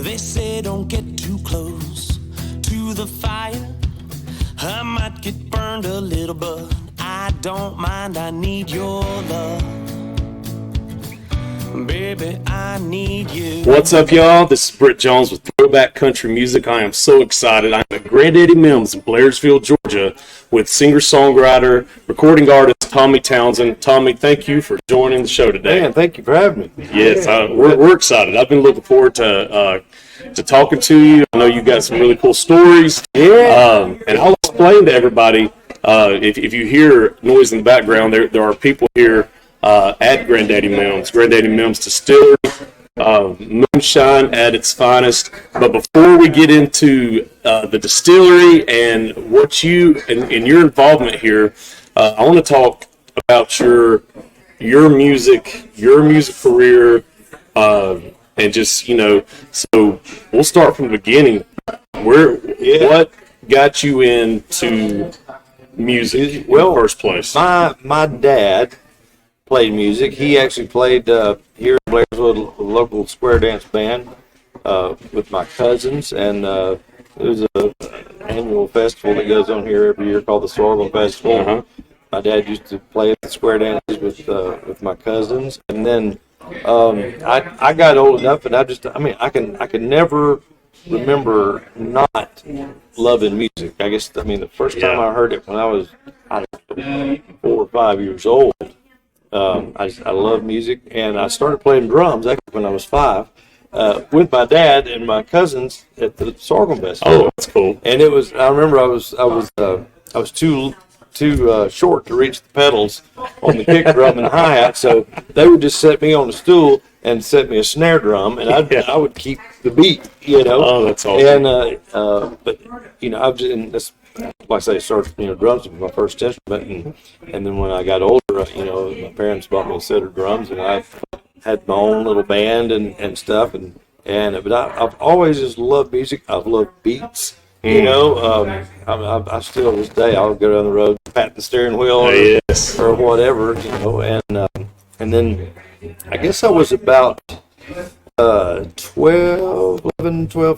They say don't get too close to the fire. I might get burned a little, but I don't mind. I need your love. Baby, I need you. What's up, y'all? This is Britt Jones with Throwback Country Music. I am so excited. I'm at Grandaddy Mimm's in Blairsville, Georgia, with singer-songwriter, recording artist Tommy Townsend. Tommy, thank you for joining the show today. Man, thank you for having me. Yes, we're excited. I've been looking forward to talking to you. I know you got some really cool stories. Yeah. And I'll explain to everybody, if you hear noise in the background, there are people here at Grandaddy Mimm's. Grandaddy Mimm's Distillery, Moonshine at its finest. But before we get into the distillery and what you and your involvement here, I want to talk about your music career, and just, so we'll start from the beginning. What got you into music in the first place? My dad played music. He actually played here in Blairsville, a local square dance band with my cousins, and there's an annual festival that goes on here every year called the Sorghum Festival. Uh-huh. My dad used to play at the square dances with my cousins, and then I got old enough, and I can never remember not loving music. I guess the first time I heard it when I was 4 or 5 years old. I love music, and I started playing drums actually when I was 5 with my dad and my cousins at the Sorghum Festival. Oh, that's cool. And it was. I remember I was too short to reach the pedals on the kick drum and hi-hat, so they would just set me on a stool and set me a snare drum, and I would keep the beat, Oh, that's awesome. And but I've just, and that's, like I say, started drums was my first instrument, and then when I got older, my parents bought me a set of drums, and I had my own little band and stuff, but I've always just loved music. I've loved beats. I still to this day I'll go down the road, pat the steering wheel or whatever, and then I guess I was about 12,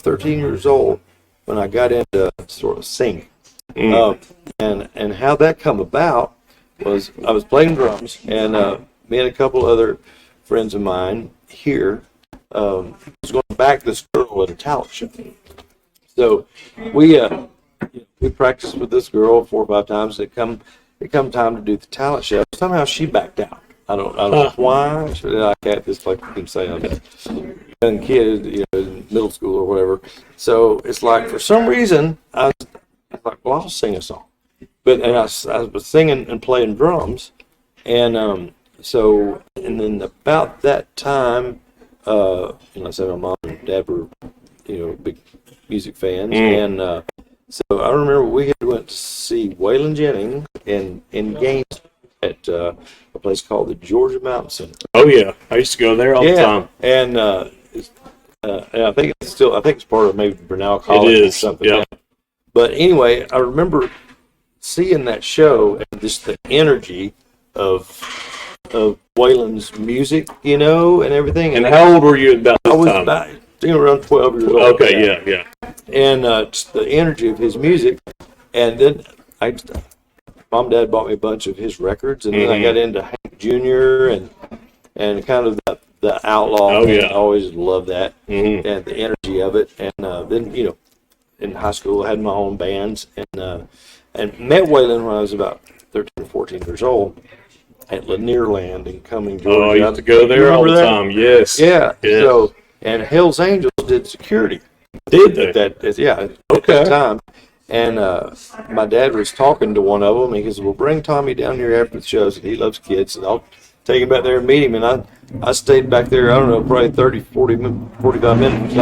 13 years old when I got into sort of singing. And how that come about was I was playing drums, and me and a couple other friends of mine here was going to back this girl at a talent show. So we practiced with this girl 4 or 5 times. It come time to do the talent show. Somehow she backed out. I don't know why. I can't just like keep saying I'm a young kid, in middle school or whatever. So it's like for some reason I was like, well, I'll sing a song. And I was singing and playing drums, and then about that time, I said my mom and dad were big music fans, and so I remember we went to see Waylon Jennings in Gainesville at a place called the Georgia Mountain Center. Oh yeah, I used to go there all the time. And I think it's part of maybe Bernal College. It is, or something. yeah. But anyway, I remember seeing that show and just the energy of Waylon's music, and everything. And how old were you about this I was time? about around 12 years old. Okay, yeah. And just the energy of his music, and then mom and dad bought me a bunch of his records, and then I got into Hank Jr. and kind of the outlaw. Oh yeah, I always loved that and the energy of it. And then in high school I had my own bands, and met Waylon when I was about 13 or 14 years old at Lanierland in Cumming, Georgia. Oh, I used to go there all the time. Yes. Yeah. Yes. So, and Hell's Angels did security. Did they? At that time. And my dad was talking to one of them, and he goes, well, bring Tommy down here after the show. He loves kids, and I'll take him back there and meet him. And I stayed back there, I don't know, probably 30, 45 minutes.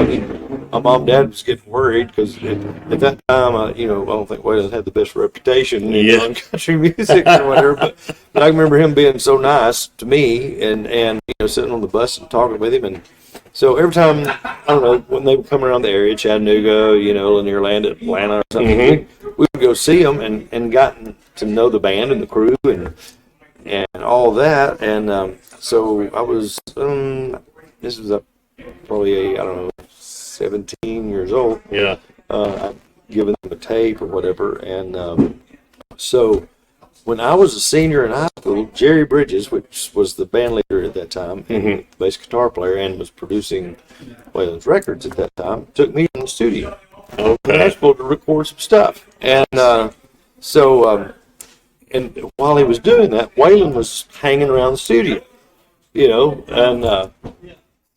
My mom and dad was getting worried because at that time, I don't think Waylon had the best reputation in country music or whatever. But I remember him being so nice to me, and sitting on the bus and talking with him. And so every time, I don't know, when they would come around the area, Chattanooga, Lanierland, Atlanta or something, we would go see them and gotten to know the band and the crew and all that. And so I was, this was probably I don't know, 17 years old. Yeah. I'd given them a tape or whatever. And so when I was a senior in high school, Jerry Bridges, which was the band leader at that time, and bass guitar player, and was producing Waylon's records at that time, took me in the studio in Nashville to record some stuff. And and while he was doing that, Waylon was hanging around the studio, and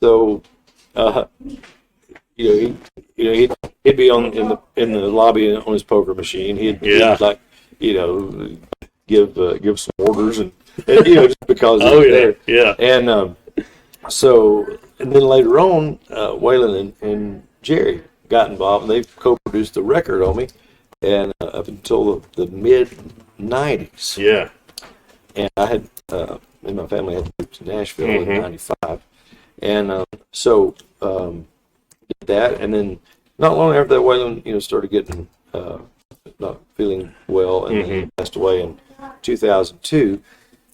so he'd be in the lobby on his poker machine. He'd like give some orders and just because he was there. Yeah. And and then later on, Waylon and Jerry got involved, and they co-produced the record on me, and up until the mid '90s. Yeah. And I had, and my family had moved to Nashville in '95, and did that, and then not long after that, Waylon, started getting not feeling well, and then he passed away in 2002.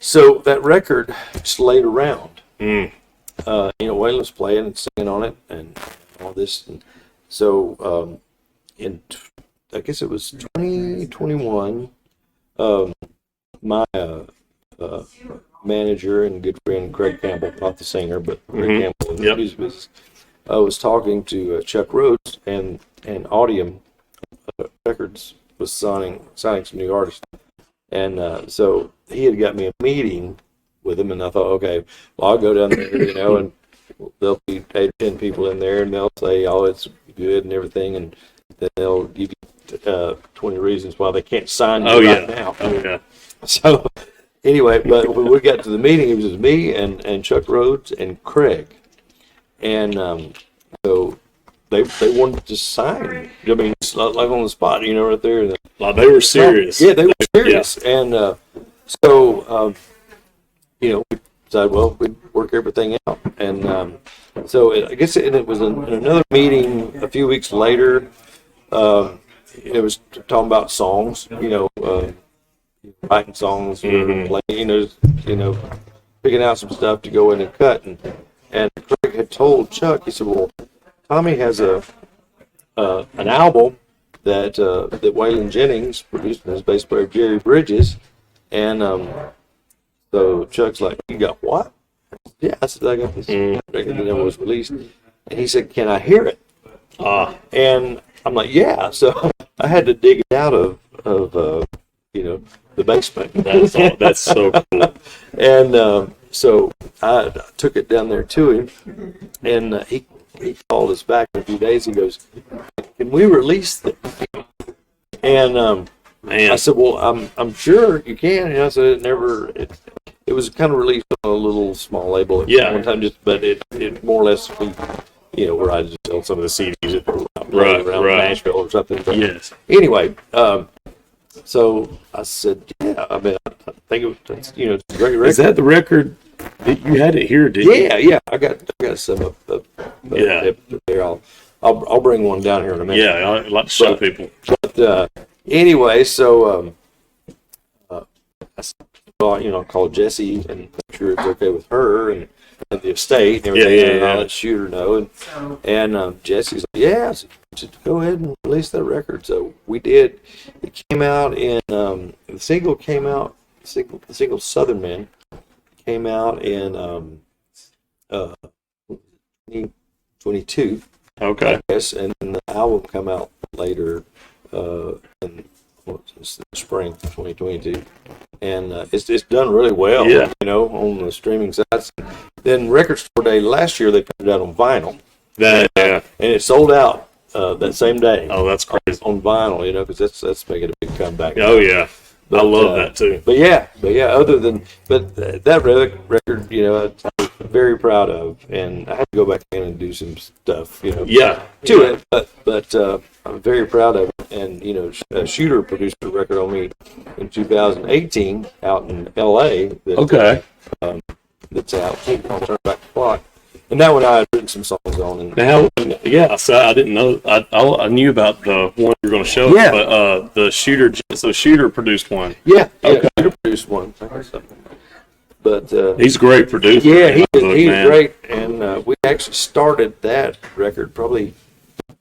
So that record just laid around. Waylon was playing and singing on it, and all this, and so I guess it was 2021. My manager and good friend Craig Campbell, not the singer, but Craig Campbell in the music business, was talking to Chuck Rhodes, and Audium Records was signing some new artists, and so he had got me a meeting with him, and I thought, okay, well, I'll go down there, and there'll be 8 or 10 people in there, and they'll say, oh, it's good and everything, and then they'll give you 20 reasons why they can't sign you right now. Oh, yeah. So, anyway, but when we got to the meeting, it was just me and Chuck Rhodes and Craig. And so they wanted to sign. I mean, like on the spot, right there. Like they were serious. Yeah, they were serious. Yeah. And we decided, well, we'd work everything out. And so I guess it was in another meeting a few weeks later. It was talking about songs, writing songs, playing, picking out some stuff to go in and cut. And Craig had told Chuck, he said, well, Tommy has an album that Waylon Jennings produced with his bass player Jerry Bridges. And so Chuck's like, you got what? Yeah, I said, I got this record that never was released. And he said, can I hear it? And I'm like, yeah. So I had to dig it out of the basement. That's so cool. And so I took it down there to him, and he called us back in a few days. He goes, can we release this? And I said, well, I'm sure you can. And I said, it was kind of released on a little small label at one time, but it more or less, where I just sell some of the CDs around Nashville or something. But anyway, so I said, yeah, I mean, I think it's a great record. Is that the record? You had it here, didn't you? Yeah, I got some up there. I'll bring one down here in a minute. Yeah, I'd like to show people. But anyway, so I called Jessie and make sure it's okay with her and the estate and everything, and I'll let Shooter know. And Jesse's like, yeah, so go ahead and release that record. So we did. It came out in the single Southern Man came out in 2022. Okay. Yes, and then the album come out later in the spring of 2022, and it's done really well. Yeah. On the streaming sites. Then Record Store Day last year they put it out on vinyl. And it sold out that same day. Oh, that's crazy. On vinyl, because that's making a big comeback. Oh yeah. But, I love that too. But yeah. That record, I'm very proud of, and I had to go back in and do some stuff, it. But I'm very proud of it. And Shooter produced a record on me in 2018 out in L.A. That's out. I'll turn back the clock. And that one I had written some songs on. And so I didn't know. I knew about the one you were going to show us, but the Shooter. So Shooter produced one. Yeah. Shooter produced one. But he's a great producer. Yeah, he's great. And we actually started that record probably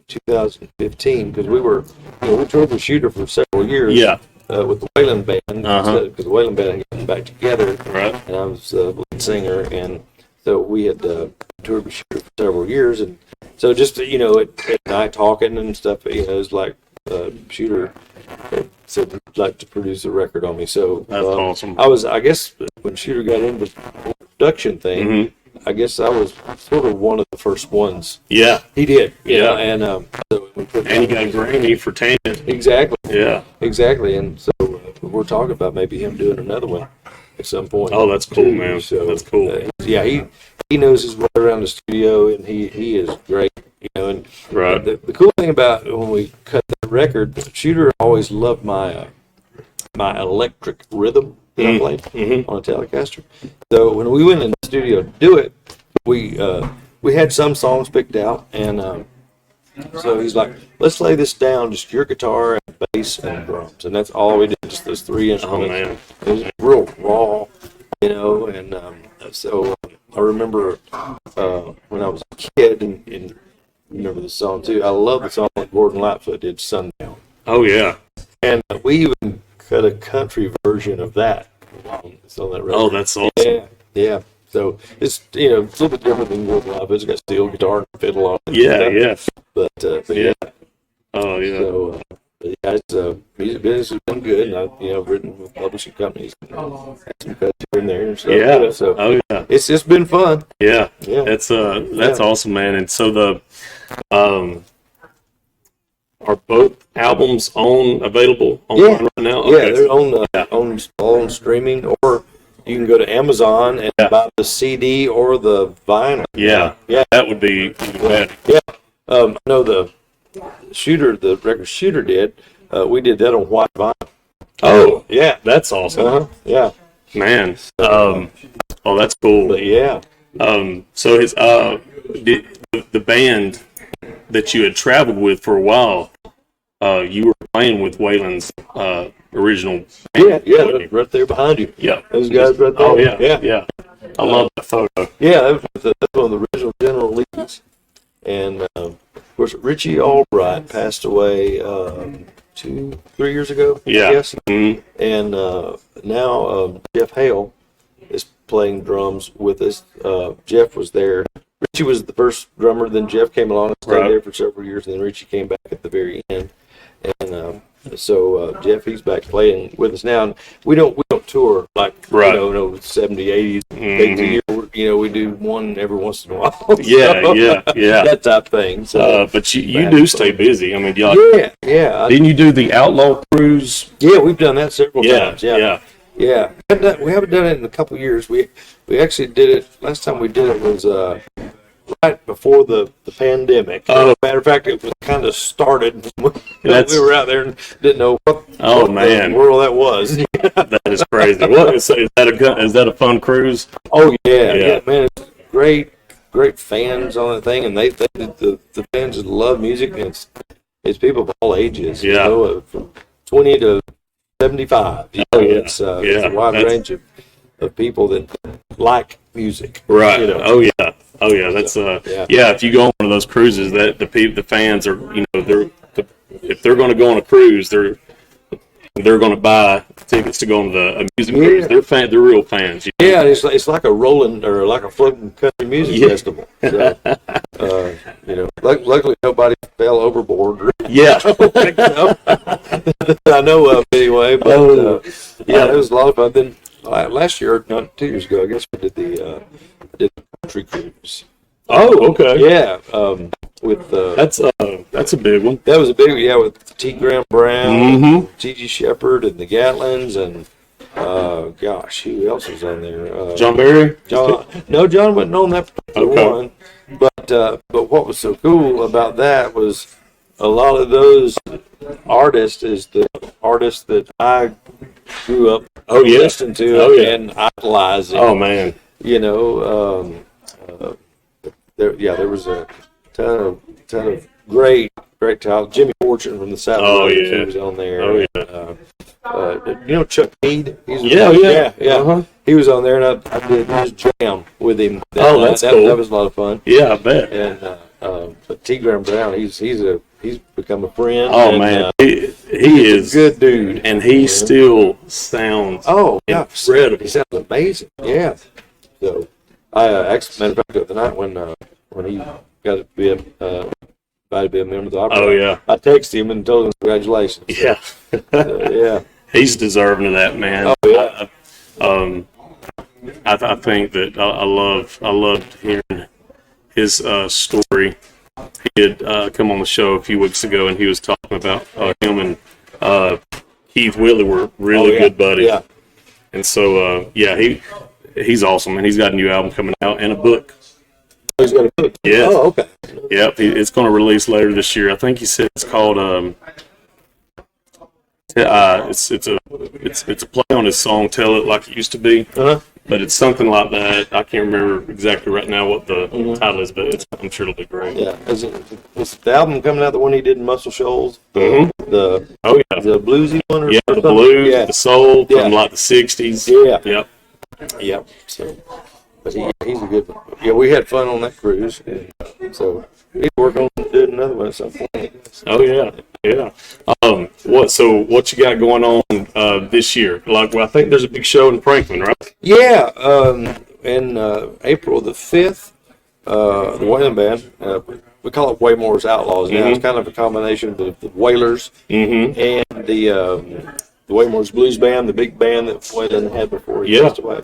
2015 because we were, we toured with Shooter for several years. Yeah. With the Waylon band, because the Waylon band had gotten back together, Right. and I was the lead singer, and so we had toured with Shooter for several years, and so just at night talking and stuff, it was like Shooter said he'd like to produce a record on me. So that's awesome. I guess when Shooter got into the production thing, I guess I was sort of one of the first ones. Yeah, he did. Yeah, and so we put and he got a Grammy for Townsend. Exactly. Yeah, exactly. And so we're talking about maybe him doing another one at some point. Oh, that's cool, man. So that's cool. Yeah, he knows his way around the studio, and he is great. And right. The cool thing about when we cut the record, Shooter always loved my my electric rhythm that I played on a Telecaster. So when we went in the studio to do it, we had some songs picked out, and so he's like, "Let's lay this down, just your guitar and bass and drums," and that's all we did, just those three instruments. Oh man, it was real raw, and so I remember when I was a kid, and remember the song too. I love the song that Gordon Lightfoot did, "Sundown." Oh yeah, and we even cut a country version of that. It's on that record. Oh, that's awesome. Yeah, yeah. So it's it's a little bit different than Gordon Lightfoot. It's got steel guitar and fiddle on it. Yeah, yeah. But yeah. Oh yeah. So it's music business has been good, and I've written with publishing companies, had some cuts here and there and stuff. Yeah. So oh yeah. It's been fun. Yeah. Yeah. That's awesome, man. And so the are both albums available online right now? Okay. Yeah, they're on streaming, or you can go to Amazon and buy the CD or the vinyl. Yeah. Yeah. That would be bad. Yeah. I know the record Shooter did. We did that on white vinyl. Oh, yeah. That's awesome. Yeah. Man. Oh, that's cool. But yeah. So his the band that you had traveled with for a while, you were playing with Waylon's original band. Yeah, right there behind you. Yeah. Those guys right there. Oh yeah. I love that photo. Yeah, that's one of the original general leads. And of course, Richie Albright passed away 2-3 years ago. Yeah. I guess. Mm-hmm. And now Jeff Hale is playing drums with us. Jeff was there. Richie was the first drummer. Then Jeff came along and stayed there for several years. And then Richie came back at the very end. And so Jeff, he's back playing with us now. And we don't tour like 70, 80 days a year. We do one every once in a while. Yeah. That type thing. So, but you do stay busy. I mean, yeah. Didn't you do the Outlaw Cruise? Yeah, we've done that several times. Yeah. We haven't done it in a couple of years. We actually did it. Last time we did it was right before the pandemic. Matter of fact, it was kind of started. We were out there and didn't know what the world that was. That is crazy. What is that a fun cruise? Oh yeah, man, it's great fans on that thing, and the fans just love music, and it's people of all ages. From 20 to 75. It's a wide range of people that like music. Right. Oh yeah. That's if you go on one of those cruises, that the fans are, if they're going to go on a cruise, they're going to buy tickets to go on a music cruise. They're real fans. Yeah, it's like a rolling or like a floating country music festival. So, luckily nobody fell overboard. Yeah. I know of anyway. But it was a lot of fun. Then last year, not 2 years ago, I guess we did the country cruise. Oh, okay. Yeah. With that's a big one. That was a big one. With T. Graham Brown, T.G. Shepard, and the Gatlins, and who else was on there? John Barry. John wasn't on that particular one. But what was so cool about that was a lot of those artists is the artists that I grew up listening to and idolizing. Oh man. There was a ton of great talent. Jimmy Fortune from the South. He was on there. Oh yeah. Chuck Mead? Yeah. He was on there, and I did his jam with him. That's cool. That was a lot of fun. Yeah, I bet. And but T. Graham Brown, he's become a friend. Oh and, man, he is a good dude, and he still sounds incredible. He sounds amazing. Yeah. So I actually, matter of fact, the night when he got to be invited to be a member of the opera. Oh yeah. I texted him and told him congratulations. Yeah. Yeah. He's deserving of that, man. Oh yeah. I think that I loved hearing his story. He had come on the show a few weeks ago, and he was talking about him and Keith Whitley were really good buddies. Yeah. And so, he's awesome, and he's got a new album coming out and a book. He's got a book. Yeah. Oh, okay. Yep, it's going to release later this year. I think he said it's called. It's a play on his song "Tell It Like It Used to Be," but it's something like that. I can't remember exactly right now what the title is, but I'm sure it'll be great. Yeah, is the album coming out, the one he did in Muscle Shoals? The bluesy one? Or the something? blues, Yeah. the soul from like the '60s. Yeah. Yep. So, but he's a good one. Yeah, we had fun on that cruise, and so he's working on doing another one at some point. Oh yeah. What you got going on this year? I think there's a big show in Franklin, right? Yeah, in April the 5th, the Waylon Band, we call it Waymore's Outlaws now. It's kind of a combination of the Wailers and the Waymore's Blues Band, the big band that Waylon had before he passed away.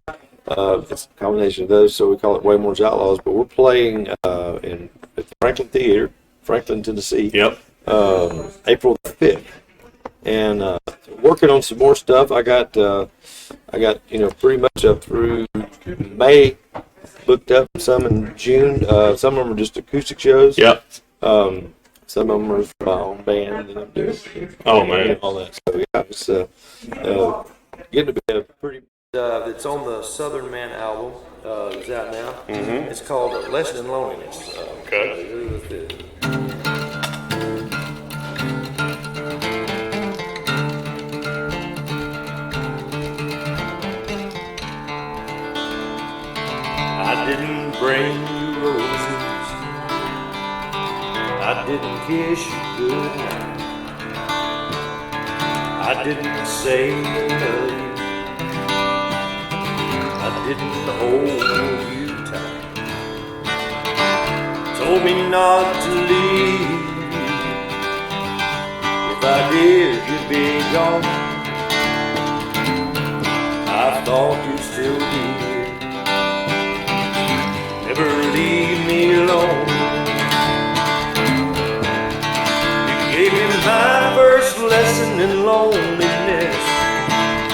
It's a combination of those, so we call it Waymore's Outlaws. But we're playing at the Franklin Theater, Franklin, Tennessee. Yep. April the 5th, and working on some more stuff. I got pretty much up through May booked up. Some in June. Some of them are just acoustic shows. Yep. Some of them are for my own band that I'm doing. Oh man, all that. So yeah, it's getting to be a pretty. It's on the Southern Man album. It's out now. It's called Lesson in Loneliness. Okay. I didn't bring you roses, I didn't kiss you goodnight, I didn't say I love you, I didn't hold you tight, told me not to leave you, if I did you'd be gone, I thought you'd still be here. Never leave me alone. You gave me my first lesson in loneliness.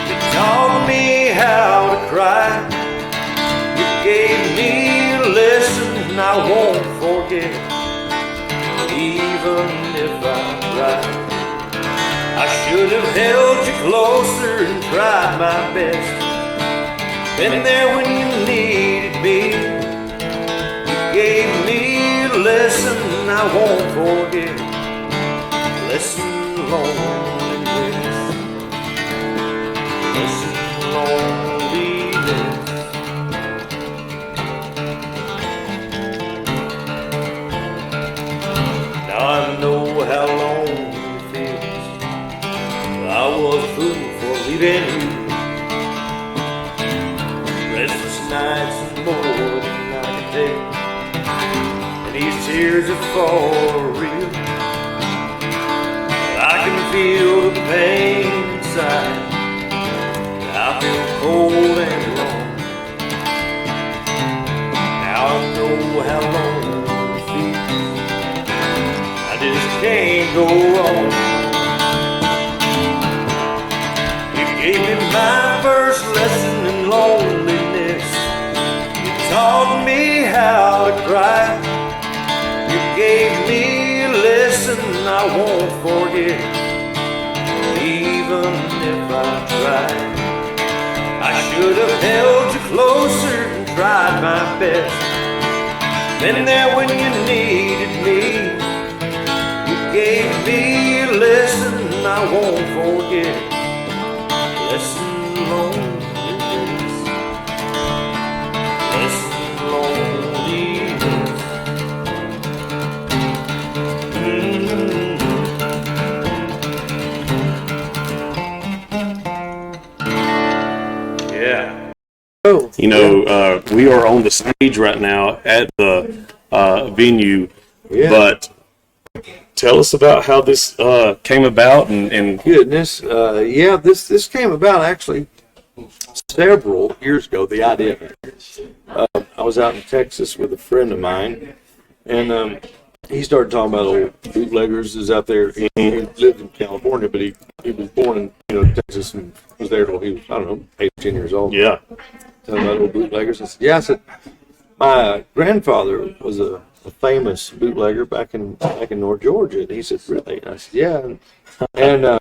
You taught me how to cry. You gave me a lesson I won't forget, even if I try. I should have held you closer and tried my best. Been there when you needed me. Gave me a lesson I won't forget. Lesson loneliness. Lesson loneliness. Now I know how lonely it feels. I was a fool for leaving you. Restless nights and more than I could take. These tears are for real. I can feel the pain inside. I feel cold and alone. Now I know how lonely it feels. I just can't go on. You gave me my first lesson in loneliness. You taught me how to cry. You gave me a lesson I won't forget, even if I tried. I should have held you closer and tried my best. Been there when you needed me. You gave me a lesson I won't forget. Lesson loneliness. Lesson loneliness. go. You know, we are on the stage right now at the venue, but tell us about how this came about and Goodness, this came about actually several years ago. The idea. I was out in Texas with a friend of mine, and he started talking about old bootleggers is out there. He lived in California, but he was born in Texas and was there till he was, I don't know, 8 or 10 years old. Yeah. Talking about old bootleggers. I said, yeah. I said, my grandfather was a famous bootlegger back in North Georgia. And he said, really? And I said, yeah. And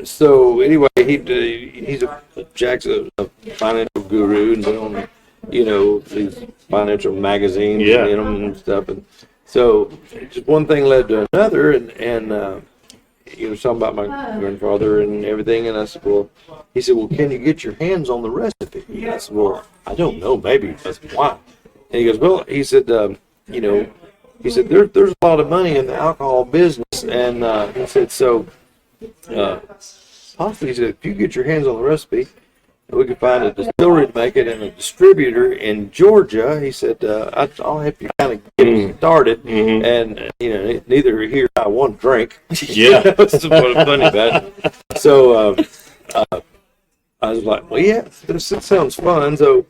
so anyway, he's Jack's a financial guru and been on these financial magazines and stuff. And so just one thing led to another, and he was talking about my grandfather and everything. And I said, he said, can you get your hands on the recipe? And I said, I don't know, maybe. I said, why? And he goes, he said, he said, there's a lot of money in the alcohol business. And he said, so possibly, he said, if you get your hands on the recipe, we could find a distillery to make it and a distributor in Georgia. He said, I'll help you kind of get it started. And, neither here nor one drink. Yeah. That's what's funny about it. So I was like, this sounds fun. So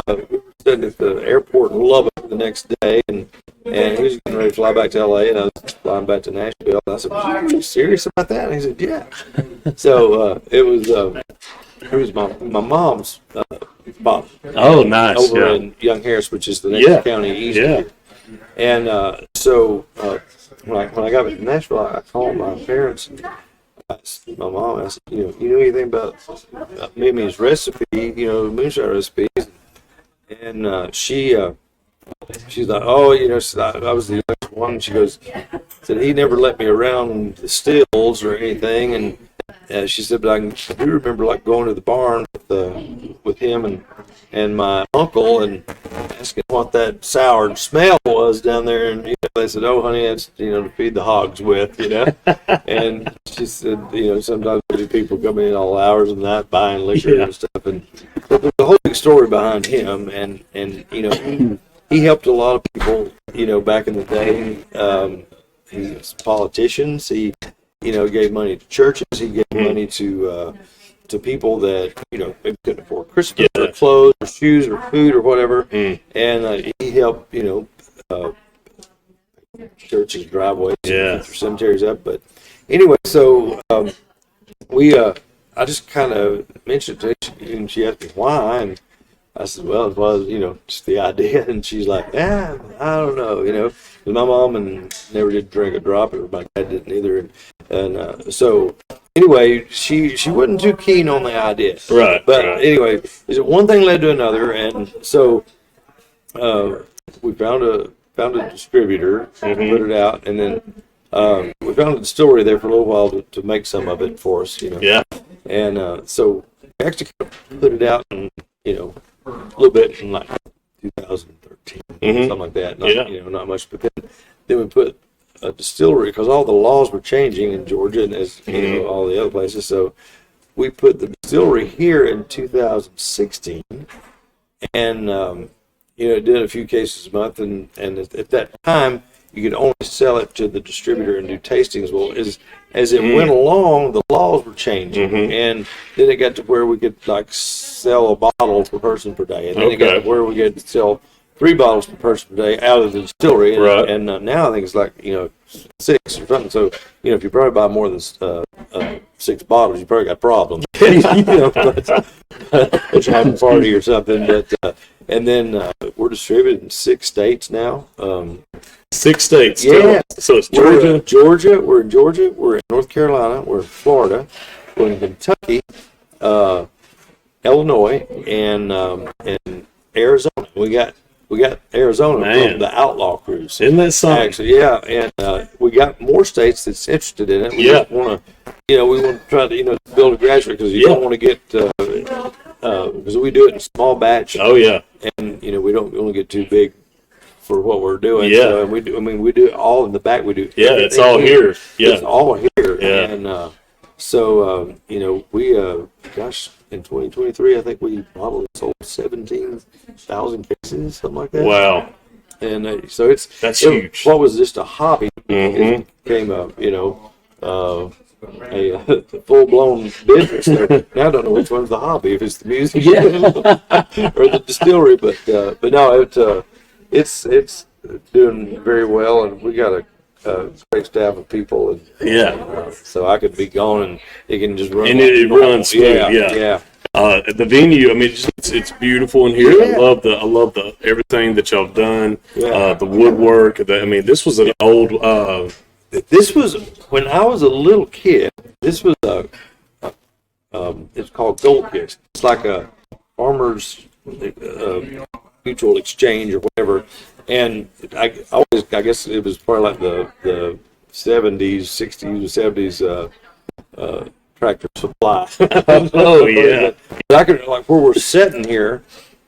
we were sitting at the airport in Lubbock the next day, and he was getting ready to fly back to L.A., and I was flying back to Nashville. And I said, are you serious about that? And he said, yeah. So it was my mom's father. Oh, nice. Over in Young Harris, which is the next county east here. And so when I got back to Nashville, I called my parents and asked my mom, I said, you know anything about Mimmy's recipe, moonshine recipes? And she's like, I was the youngest one. She goes, said he never let me around the stills or anything, and she said, but I do remember like going to the barn with him and my uncle and asking what that sour smell was down there, and they said, oh honey, that's to feed the hogs with, and she said, sometimes people come in all hours of the night buying liquor and stuff, and but there's a whole big story behind him, and he helped a lot of people, back in the day. He's politicians. He gave money to churches. He gave money to people that maybe couldn't afford Christmas or clothes or shoes or food or whatever. And he helped churches, driveways, keep their cemeteries up. But anyway, so I just kind of mentioned it to her, and she asked me why, and I said, well, it was, just the idea. And she's like, I don't know, because my mom never did drink a drop, or my dad didn't either. And so anyway, she wasn't too keen on the idea. Right. But anyway, one thing led to another. And so we found a distributor, put it out, and then we found a distillery there for a little while to make some of it for us, Yeah. And so we actually put it out and, a little bit in like 2013, something like that. Not, not much. But then we put a distillery, because all the laws were changing in Georgia and as all the other places. So we put the distillery here in 2016, and did a few cases a month. And at that time, you could only sell it to the distributor and do tastings. Well, as it went along, the laws were changing, and then it got to where we could like sell a bottle per person per day, and then it got to where we could sell 3 bottles per person per day out of the distillery, and now I think it's like 6 or something. So if you probably buy more than 6 bottles, you probably got problems. Which happened party or something, but. And then we're distributed in 6 states now. 6 states. Yeah. So it's Georgia. We're in Georgia. We're in North Carolina. We're in Florida. We're in Kentucky, Illinois, and Arizona. We got Arizona from the Outlaw Cruise. Isn't that something? Actually, yeah. And we got more states that's interested in it. We just want to, we want to try to, build a graduate, because you don't want to get. Because we do it in small batch. Oh yeah. And we don't want to get too big for what we're doing. Yeah. So, and we do it all in the back. We do. Yeah, it's all here. Yeah. It's all here. Yeah. And So, we, gosh, in 2023, I think we probably sold 17,000 cases, something like that. Wow. And so that's huge. What was just a hobby, Mm-hmm. it became a full-blown business. So now I don't know which one's the hobby, if it's the music or the distillery. But no, it's doing very well, and we got a great staff of people. And, so I could be gone, and it can just run. And it runs smooth. Yeah. The venue, I mean, it's beautiful in here. I love the everything that y'all have done. Yeah. The woodwork. This was an old. This was when I was a little kid. This was it's called Gold Kist. It's like a farmer's mutual exchange or whatever. And I guess it was probably like the 70s, 60s, 70s Tractor Supply. Oh yeah. But I could, like, where we're sitting here,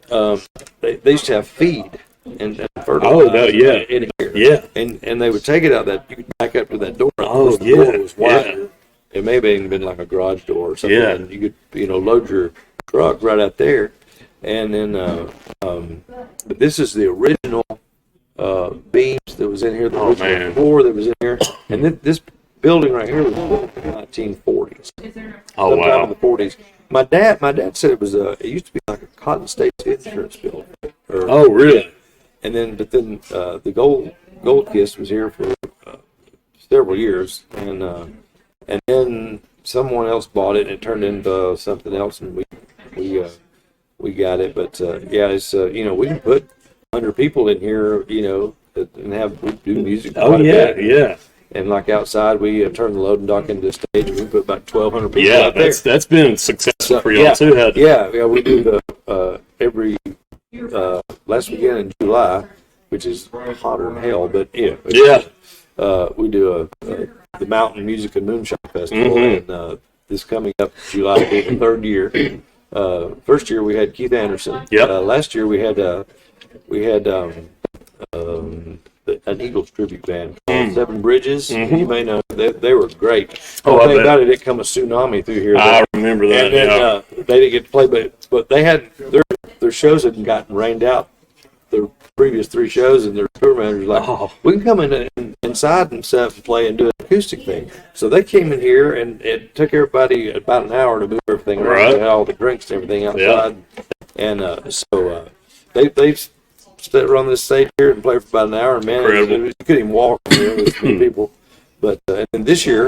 they used to have feed and fertilizer in here. Yeah. And they would take it out that you could back up to that door. Oh, the door was wider. It may have even been like a garage door or something. Yeah. And you could, load your truck right out there. And then, but this is the original beams that was in here, the original floor that was in here. And this building right here was built in the 1940s. Oh, sometime wow. in the 40s. My dad said it was it used to be like a Cotton States insurance building. Oh, really? And then, the Gold Kist was here for several years, and then someone else bought it, and it turned into something else, and we got it. But it's we can put 100 people in here, and we do music. Oh yeah, yeah. And like outside, we turn the loading dock into a stage, and we put about 1,200 people out there. That's been successful for y'all too. Yeah, we do the every last weekend in July, which is hotter than hell. But we do the Mountain Music and Moonshine Festival, and this coming up July will be the third year. First year we had Keith Anderson. Last year we had an Eagles tribute band called Seven Bridges. You may know they were great. Oh, the thing about it come a tsunami through here. I remember that. And then they didn't get to play, but they had their shows had gotten rained out the previous 3 shows, and their tour manager's like, we can come inside and stuff and play and do an acoustic thing. So they came in here, and it took everybody about an hour to move everything around. Right. They had all the drinks and everything outside, and so they sit around this stage here and play for about an hour, and man, you couldn't even walk with many people. But and this year,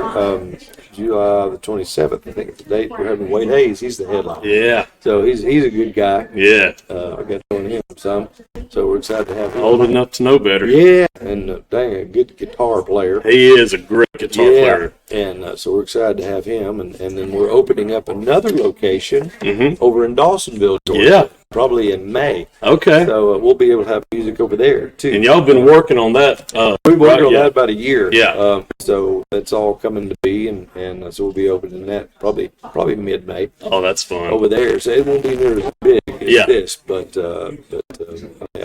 July the 27th, I think it's the date, we're having Wade Hayes. He's the headliner. Yeah. So he's a good guy. Yeah. I got to know him some, so we're excited to have him. Old enough to know better. Yeah, and dang, a good guitar player. He is a great guitar player. And so we're excited to have him, and then we're opening up another location over in Dawsonville, Georgia. Yeah. Probably in May. Okay. So we'll be able to have music over there too. And y'all been working on that. We've worked on that about a year. Yeah. So that's all coming to be, and so we'll be opening that probably mid-May. Oh, that's fun. Over there, so it won't be near as big as this, but I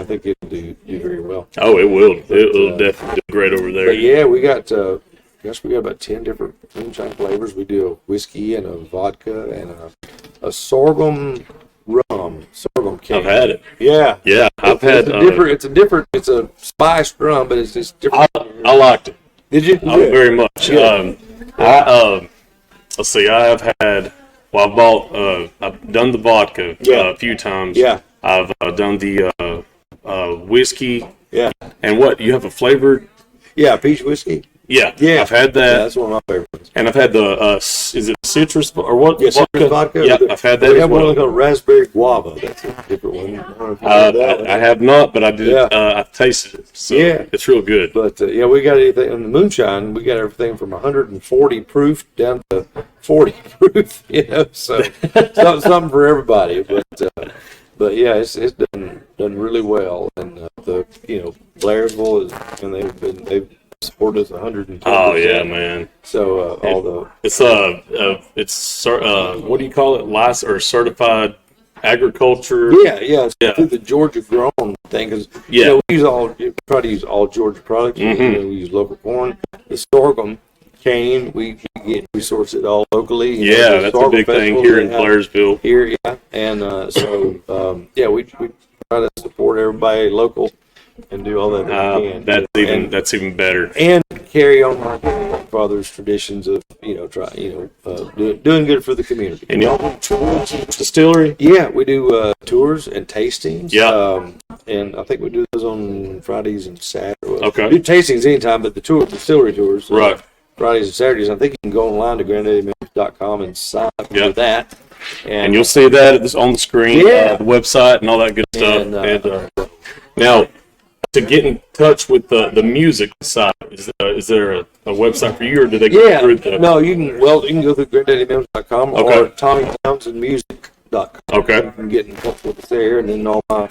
think it'll do very well. Oh, it will. It'll definitely do great over there. But yeah, we got about 10 different moonshine flavors. We do a whiskey and a vodka and a sorghum rum, sorghum cane. I've had it. Yeah. Yeah, I've had. It's a spiced rum, but it's just different. I liked it. Did you? Very much. Yeah. Let's see. I have had. Well, I've done the vodka a few times. Yeah. I've done the whiskey. Yeah. And what you have a flavored? Yeah, peach whiskey. Yeah. Yeah. I've had that. Yeah, that's one of my favorites. And I've had the is it citrus or what? Yeah, citrus vodka. Yeah, I've had that. We as have well. one called raspberry guava. That's a different one. I don't know if you know that. I have not, but I did. Yeah. I tasted it. So Yeah. it's real good. But we got anything in the moonshine. We got everything from 140 proof down to 40 proof. So something for everybody. But yeah, it's done really well, and Blairsville is, and they've supported us 110%. Oh yeah, man. So it's what do you call it? License or certified agriculture? Yeah. Through the Georgia grown thing, because we try to use all Georgia products. We use local corn. The sorghum cane. We source it all locally. Yeah, that's a big thing here in Blairsville. Here, yeah, and we try to support everybody local and do all that we can. That's even better. And carry on my father's traditions of doing good for the community. And y'all do tours at the distillery? Yeah, we do tours and tastings. Yeah. And I think we do those on Fridays and Saturdays. Okay. We do tastings anytime, but the distillery tours. Right. Fridays and Saturdays. I think you can go online to granddaddymimm.com and sign up for that. And you'll see that on the screen, the website, and all that good stuff. Now, to get in touch with the music side, is there a website for you, or do they go through the... No, you can go through granddaddymimm.com or TommyTownsendMusic.com. Okay. You can get in touch with us there, and then all my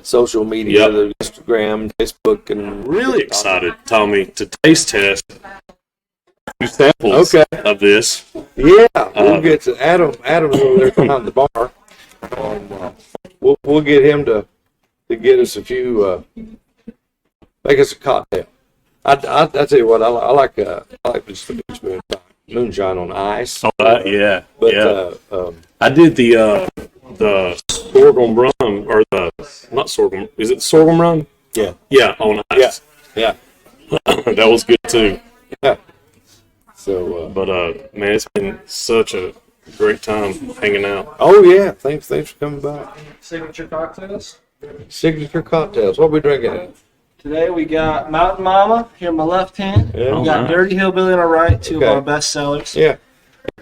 social media, the Instagram, Facebook, and... Really excited, Tommy, to taste test 2 samples of this. Yeah, we'll get to Adam's over there behind the bar. We'll get him to get us a few, make us a cocktail. I tell you what, I like just the moonshine on ice. Oh, yeah. But I did the sorghum rum, or not sorghum. Is it sorghum rum? Yeah. Yeah, on ice. Yeah. That was good too. Yeah. So, but man, it's been such a great time hanging out. Oh yeah, thanks for coming by. Signature cocktails. Signature cocktails. What are we drinking? Today we got Mountain Mama here on my left hand. Yeah. We got Dirty Hillbilly on our right, two of our best sellers. Yeah.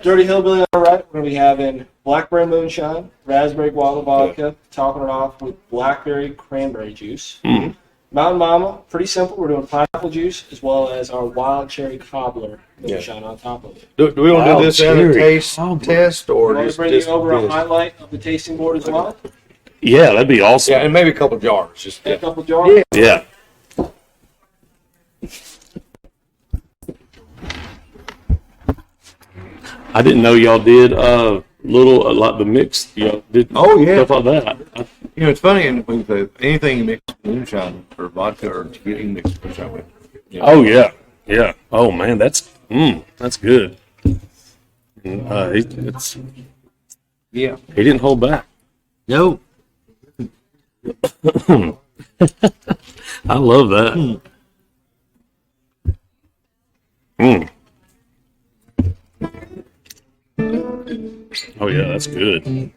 Dirty Hillbilly on our right, we're going to be having Blackberry Moonshine, Raspberry Guava Vodka, topping it off with Blackberry Cranberry Juice. Mm. Mountain Mama, pretty simple. We're doing pineapple juice as well as our Wild Cherry Cobbler Moonshine on top of it. Do we want to do this as a taste test, or We're just bring you over a highlight of the tasting board as well? Yeah, that'd be awesome. Yeah, and maybe a couple jars. Just A couple jars? Yeah. I didn't know y'all did like the mix. Y'all did stuff like that. It's funny, and anything you mix moonshine or vodka or tequila, you mix moonshine with. Oh yeah. Oh man, that's good. He didn't hold back. No. I love that. Oh yeah, that's good.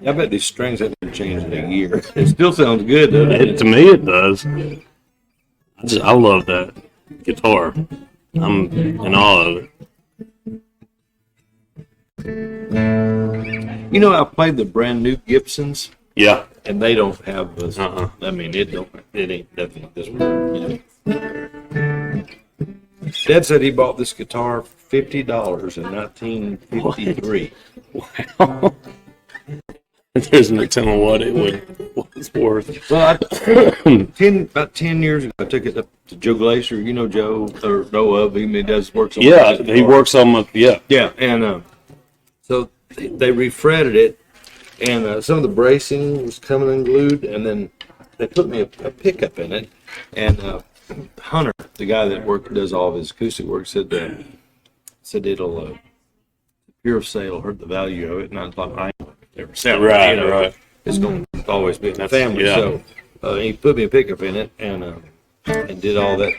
I bet these strings haven't been changed in a year. It still sounds good, doesn't it? To me, it does. I love that guitar. I'm in awe of it. I played the brand new Gibsons. Yeah. And they don't have this. I mean, it ain't nothing like this one. Dad said he bought this guitar for $50 in 1953. Wow. There's no telling what it was worth. Well, about 10 years ago, I took it up to Joe Glacier. You know Joe, or know of him. He does work on he works on Yeah, and so they refretted it, and some of the bracing was coming unglued, and then they put me a pickup in it, and Hunter, the guy that does all of his acoustic work, said it'll pure sale hurt the value of it, and I thought I never sell it. Right. It's going to always be in the family. Yeah. So he put me a pickup in it, and did all that.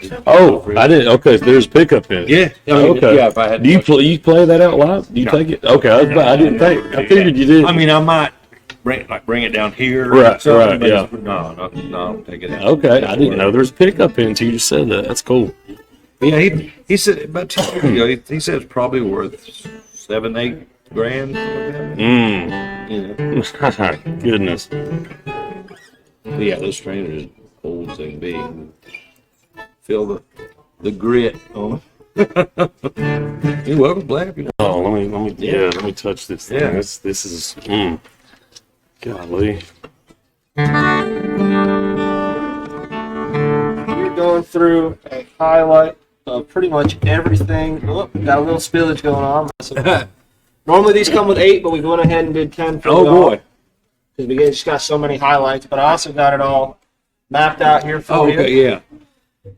I didn't. Okay, there's a pickup in it. Yeah. Okay. Yeah. If I had. Do you play that out live? Do you take it? Okay. I didn't think. I figured you did. I mean, I might bring it down here. Right. Yeah. No, take it out. Okay. I didn't know there's a pickup in until you just said that. That's cool. Yeah. He said about 2 years ago. He said it's probably worth $7-8 grand. Goodness. But yeah, those trainers are old as they can be. Feel the grit on them. You're welcome, Black. Oh, let me touch this thing. Yeah. This is golly. We're going through a highlight of pretty much everything. Oh, got a little spillage going on. Normally these come with 8, but we went ahead and did 10 for Oh boy. because we just got so many highlights. But I also got it all mapped out here for you. Okay, yeah.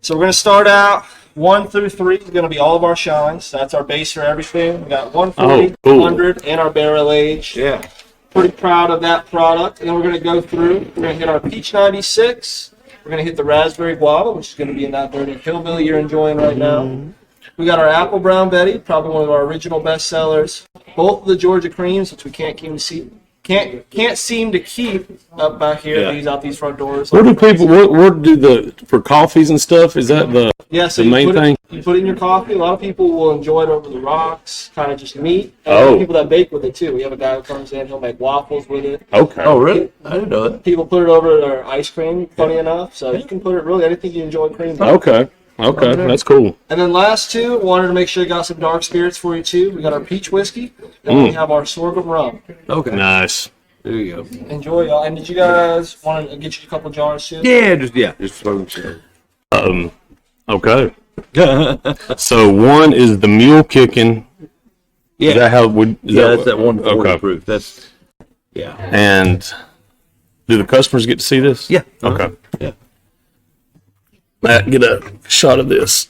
So we're going to start out 1 through 3 is going to be all of our shines. That's our base for everything. We got 140, cool. 100, and our barrel age. Yeah. Pretty proud of that product. And then we're going to go through. We're going to hit our Peach 96. We're going to hit the Raspberry Guava, which is going to be in that dirty hillbilly you're enjoying right now. We got our Apple Brown Betty, probably one of our original best sellers. Both of the Georgia Creams, which we can't seem to keep up back here. Yeah. These out these front doors. Where do people? Where do for coffees and stuff? Is that the So the main thing? You put it in your coffee. A lot of people will enjoy it over the rocks, kind of just neat. And Oh. people that bake with it too. We have a guy who comes in, he'll make waffles with it. Okay. Oh, really? I didn't know that. People put it over their ice cream, funny enough. So you can put it really anything you enjoy cream. Okay. Okay. That's cool. And then last two, wanted to make sure you got some dark spirits for you too. We got our peach whiskey, and we have our sorghum rum. Okay. Nice. There you go. Enjoy, y'all. And did you guys want to get you a couple jars too? Yeah, just slow. Okay. So one is the mule kicking. Yeah. Is that how it would? Is That's that 140 Okay. proof. That's yeah. And do the customers get to see this? Yeah. Okay. Yeah. Matt, get a shot of this.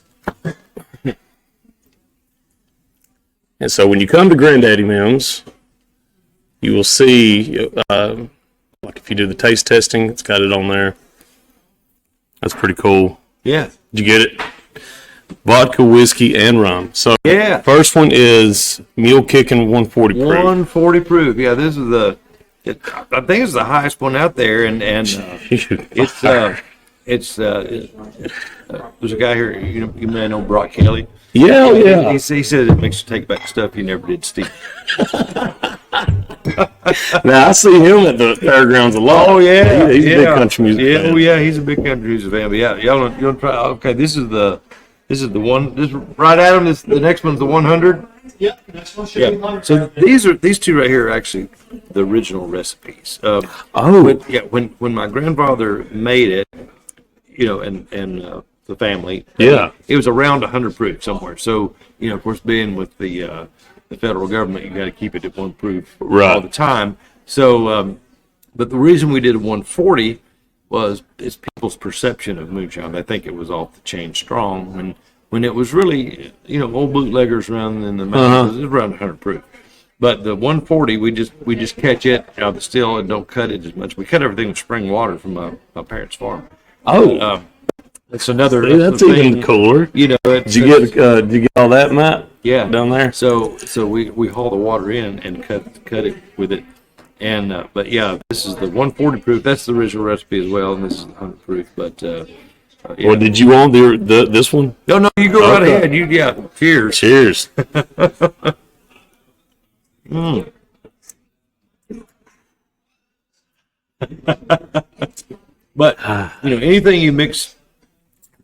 And so when you come to Grandaddy Mimm's, you will see, like if you do the taste testing, it's got it on there. That's pretty cool. Yeah. Did you get it? Vodka, whiskey, and rum. So Yeah. first one is Mule Kicking 140 proof. 140 proof. Yeah, this is I think it's the highest one out there, and it's there's a guy here, you may know Brock Kelly. Yeah, yeah. He said it makes you take back stuff you never did steal. Now I see him at the fairgrounds a lot. Oh yeah, he's a big country music Yeah, fan. oh yeah, he's a big country music fan. But yeah, y'all want to try? Okay, this is the one. This right, Adam. The next one's the 100. Yep. Next one should be 100. So these two right here are actually the original recipes. Oh. When my grandfather made it, and the family. Yeah. It was around 100 proof somewhere. So, of course, being with the federal government, you got to keep it at 1 proof Right. all the time. So, but the reason we did a 140 was it's people's perception of moonshine. They think it was off the chain strong when it was really, old bootleggers around in the mountains, it was around 100 proof. But the 140, we just catch it out of the still and don't cut it as much. We cut everything with spring water from my parents' farm. Oh. It's another. See, that's even cooler. Did you get all that, Matt? Yeah, down there. So we haul the water in and cut it with it, and but yeah, this is the 140 proof. That's the original recipe as well, and this is 100 proof. But yeah. Or did you want this one? No, you go right Okay. ahead. Cheers. Cheers. But anything you mix,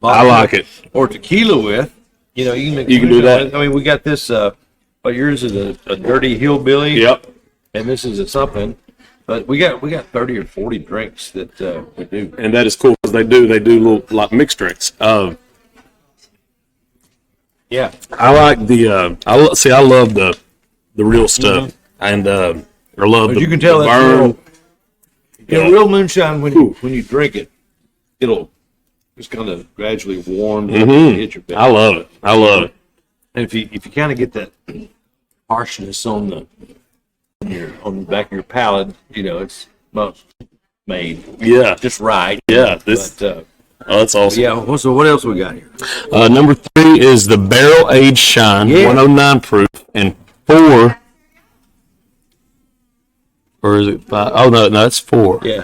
I like it. or tequila with, you can mix. You can do that. I mean, we got this. Yours is a dirty hillbilly. Yep. And this is a something. But we got 30 or 40 drinks that we do. And that is cool because they do little like mixed drinks. Yeah. I like the I love the real stuff, and I love But the you can tell the that's burn. real moonshine when you drink it, it'll just kind of gradually warm and hit your belly. I love it. I love it. And if you kind of get that harshness on the back of your palate, it's about made Yeah. just right. Yeah. This. But, That's awesome. yeah. So what else we got here? Number 3 is the Barrel Aged Shine, Yeah. 109 proof, and 4. Or is it 5? Oh no, it's 4. Yeah.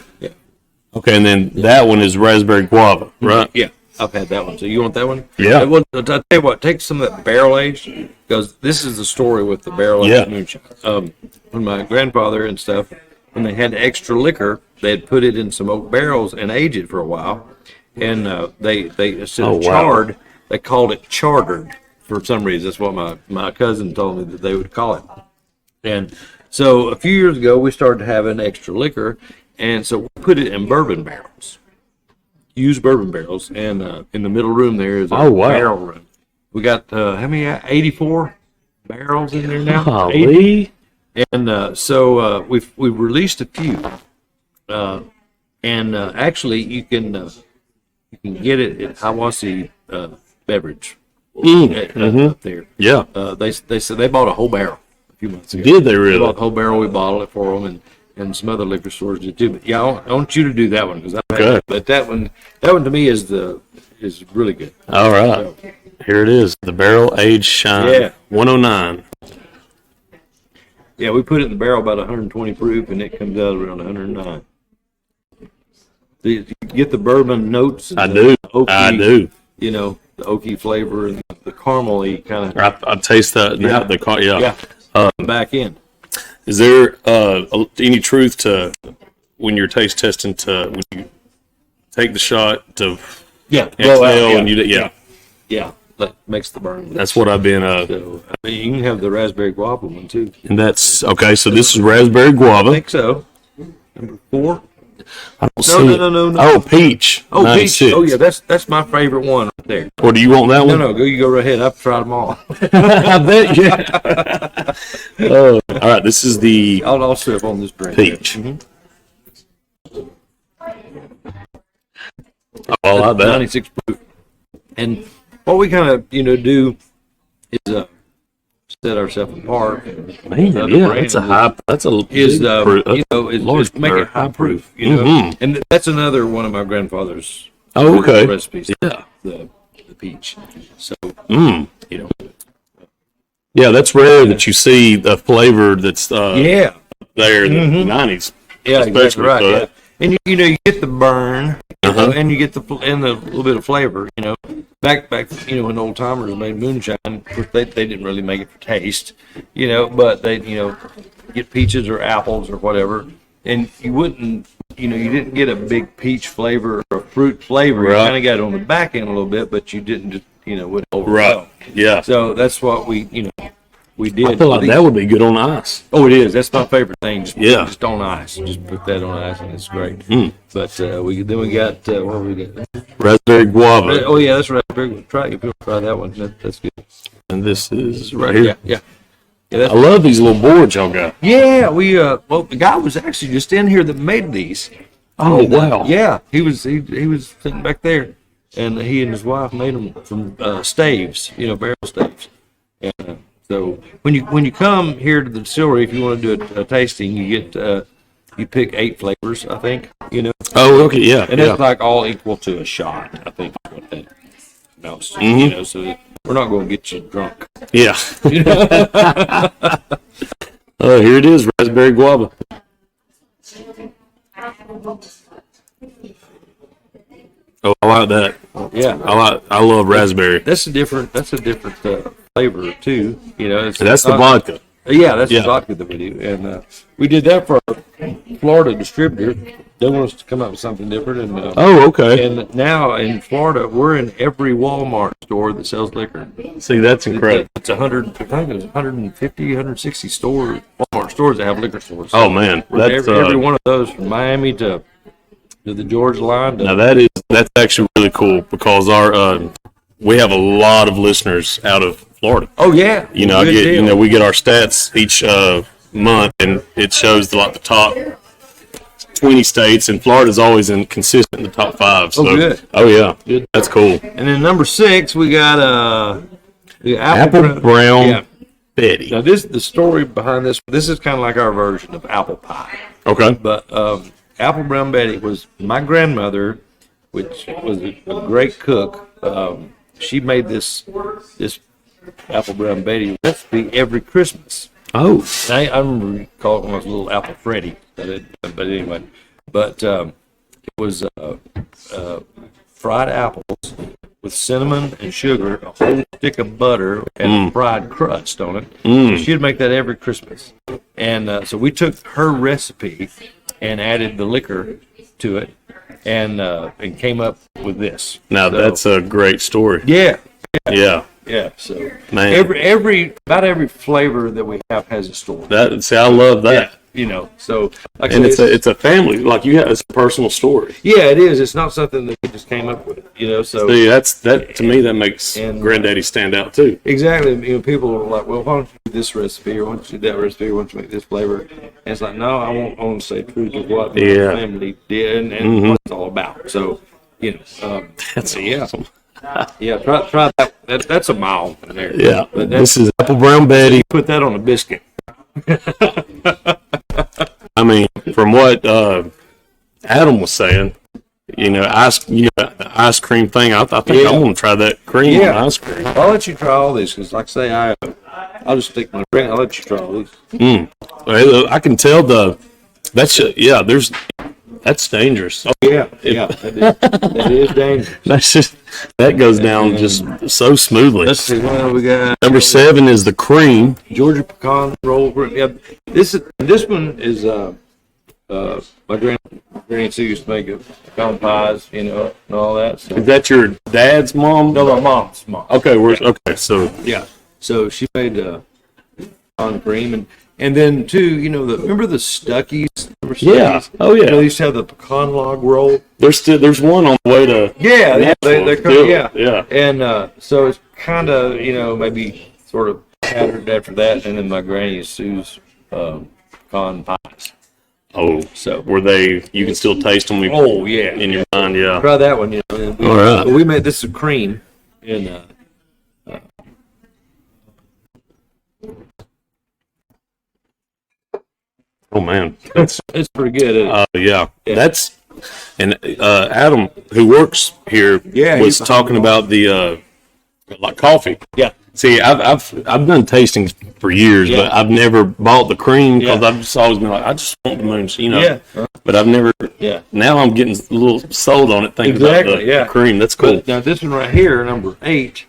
Okay, and then that one is Raspberry Guava, right? Yeah. I've had that one. So you want that one? Yeah. Well, I'll tell you what. Take some of that barrel aged, because this is the story with the barrel aged Yeah. moonshine. When my grandfather and stuff, when they had extra liquor, they'd put it in some oak barrels and age it for a while. And they instead of wow. charred, they called it chartered for some reason. That's what my cousin told me that they would call it. And so a few years ago, we started having extra liquor, and so we put it in bourbon barrels. Used bourbon barrels, and in the middle room there is a barrel room. We got how many? 84 barrels in there now. 80. And so we've released a few. And actually, you can get it at Hiawassee Beverage up there. Yeah. They said they bought a whole barrel a few months ago. Did they They really? bought a whole barrel. We bottled it for them, and some other liquor stores did too. But yeah, I want you to do that one because Okay. But that one to me is really good. All right. Here it is. The Barrel Aged Shine. Yeah. 109. Yeah, we put it in the barrel about 120 proof, and it comes out around 109. Do you get the bourbon notes? I do. Oaky, I do. You know, the oaky flavor and the caramely kind of. I taste that. Yeah. Yeah. Back in. Is there any truth to when you're taste testing to when you take the shot to Yeah. exhale and yeah. Yeah. That makes the burn. That's what I've been. So, I mean, you can have the raspberry guava one too. And that's okay. So this is raspberry I guava. think so. Number 4. I don't see it. No. Oh, peach. Oh, 96. peach. Oh, yeah. That's my favorite one right there. Or do you want that one? No. You go right ahead. I've tried them all. I bet. Yeah. Oh, all right. This is the I'll sip on this drink. peach. Mhm. Oh, I like that. 96 proof. And what we kind of do is set ourselves apart. Man, yeah, that's a high. That's a Is large make it high proof. And that's another one of my grandfather's Oh, okay. recipes. Yeah. The peach. So Yeah, that's rare that you see the flavor that's yeah. there in the 90s. Yeah, exactly Especially right. for Yeah. that. And you get the burn, Uh-huh. and you get the little bit of flavor. Back when old timers made moonshine, of course they didn't really make it for taste, but they get peaches or apples or whatever, and you didn't get a big peach flavor or a fruit flavor. You Right. kind of got it on the back end a little bit, but you didn't just wouldn't overwhelm. Right. Yeah. So that's what we did. I feel like that would be good on ice. Oh, it is. That's my favorite thing. Just on ice. Just put that on ice, and it's great. But we got what have we got? Raspberry guava. Oh yeah, that's raspberry. Try if you want to try that one. That's good. And this is right here. Yeah. I love these little boards y'all got. Yeah, we the guy was actually just in here that made these. Oh, And, wow. Yeah, he was sitting back there, and he and his wife made them from staves, barrel staves. And so when you come here to the distillery, if you want to do a tasting, you get you pick 8 flavors, I think. Oh, okay. Yeah. And that's like all equal to a shot, I think. Is what that amounts to, so we're not going to get you drunk. Yeah. Oh, here it is. Raspberry guava. Oh, I like that. Yeah, I love raspberry. that's a different flavor too. That's the vodka. Yeah, that's Yeah. the vodka that we do, and we did that for our Florida distributor. They want us to come up with something different, and Oh, okay. and now in Florida, we're in every Walmart store that sells liquor. See, that's incredible. It's 100, I think it's 150, 160 stores, Walmart stores that have liquor stores. Oh, man. We're That's every one of those from Miami to the Georgia line. Now that's actually really cool because our we have a lot of listeners out of Florida. Oh yeah, I Good get deal. we get our stats each month, and it shows the top 20 states, and Florida's always consistent in the top 5. So, good. Oh yeah, Good. That's cool. And then number 6, we got the Apple brown Yeah. Betty. Now the story behind this. This is kind of like our version of apple pie. Okay. But Apple Brown Betty was my grandmother, which was a great cook. She made this Apple Brown Betty recipe every Christmas. Oh, I remember calling it when I was a little Apple Freddy. But anyway, it was fried apples with cinnamon and sugar, a whole stick of butter, and a fried crust on it. So she'd make that every Christmas. And so we took her recipe and added the liquor to it, and came up with this. now So, that's a great story. yeah. Yeah, So man. about every flavor that we have has a story. I love that. So like And I say, it's a family, like you have, it's a personal story. yeah, it is. It's not something that we just came up with, So See, that to me that makes Granddaddy stand out too. exactly, people are like, well, why don't you do this recipe, or why don't you do that recipe, or why don't you make this flavor? And it's like, no, I want to say true to what my family did and what it's all about. So, That's awesome. yeah, try that. That's a mile in there. Yeah, But this is Apple Brown Betty. put that on a biscuit. I mean, from what Adam was saying, the ice cream thing. I think I want to try that cream on ice cream. I'll let you try all these because, like I say, I'll just stick my drink. I'll let you try all these. I can tell that's dangerous. Oh yeah, that is dangerous. That goes down just so smoothly. Let's see what we got. Number 7 is the cream. Georgia pecan roll. Yeah, this one is my granny used to make pecan pies, and all that. So. Is that your dad's mom? No, my mom's mom. Okay, so Yeah, so she made pecan cream, and then too, remember the Stuckies? Yeah. Oh yeah. They used to have the pecan log roll. There's one on the way to. Yeah, they come. Yeah. And so it's kind of maybe sort of patterned after that, and then my granny Sue's pecan pies. Oh, So were they? You can still taste them. oh yeah, In your mind, yeah. try that one. All right. We made this is cream, and Oh man, that's it's pretty good. Isn't it? yeah. Yeah. That's and Adam, who works here, Yeah, was he's talking about the like coffee. Yeah. See, I've done tastings for years, but I've never bought the cream because I've just always been like, I just want the moonshine, Yeah. But I've never. Yeah. Now I'm getting a little sold on it, thinking about the cream. That's cool. But now this one right here, number 8,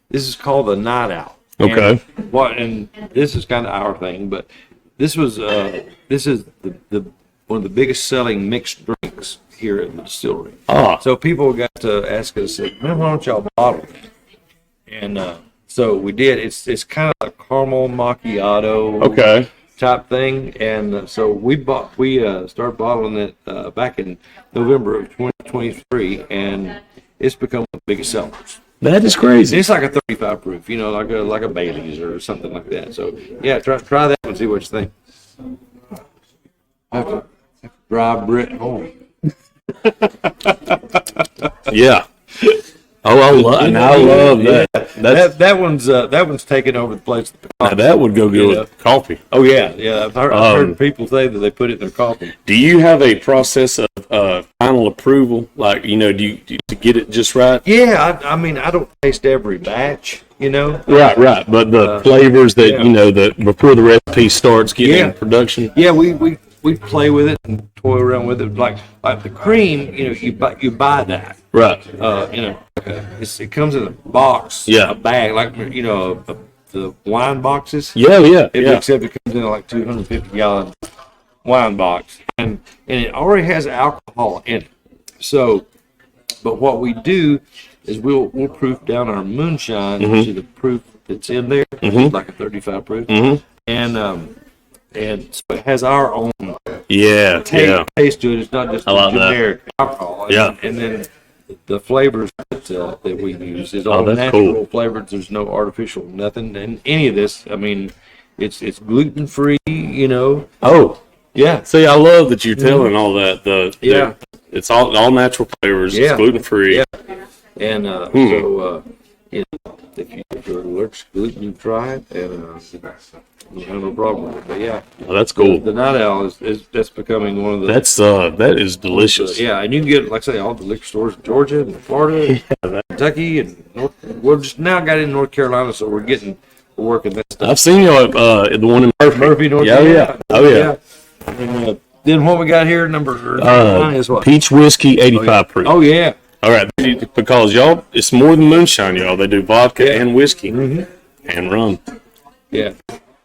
this is called the Night Owl. Okay. And this is kind of our thing, but this is the one of the biggest selling mixed drinks here at the distillery. So people got to ask us, man, why don't y'all bottle it? And so we did. It's kind of a caramel macchiato type thing, and so we started bottling it back in November of 2023, and it's become one of the biggest sellers. That is crazy. It's like a 35 proof, like a Bailey's or something like that. So yeah, try that and see what you think. I have to drive Britt home. Yeah. Oh, I love that. That one's taken over the place. Now that would go good with coffee. Oh yeah. I've heard people say that they put it in their coffee. Do you have a process of final approval? Like, do you to get it just right? Yeah, I mean, I don't taste every batch, Right. But the flavors that before the recipe starts getting in production. Yeah, we play with it and toy around with it. Like the cream, you buy that. Right. It comes in a box, a bag, like the wine boxes. Yeah. Except it comes in like 250-gallon wine box, and it already has alcohol in it. So, but what we do is we'll proof down our moonshine to the proof that's in there, like a 35 proof, and so it has our own taste to it. It's not just generic alcohol. And then the flavors that we use is all natural flavors. There's no artificial nothing in any of this. I mean, it's gluten free. Oh. Yeah. See, I love that you're telling all that. It's all natural flavors. It's gluten free. Yeah. And so, if you're allergic to gluten, you try it, and you have no problem with it. But yeah, that's cool. The Night Owl that's becoming one of the. That is delicious. And you can get, like I say, all the liquor stores in Georgia and Florida, Kentucky, and we're just now got in North Carolina, so we're working that stuff. I've seen you at the one in Murphy, North Carolina. Oh yeah. And, then what we got here, number 9 is what? Peach whiskey, 85 proof. Oh yeah. All right, because y'all, it's more than moonshine, y'all. They do vodka and whiskey and rum. Yeah,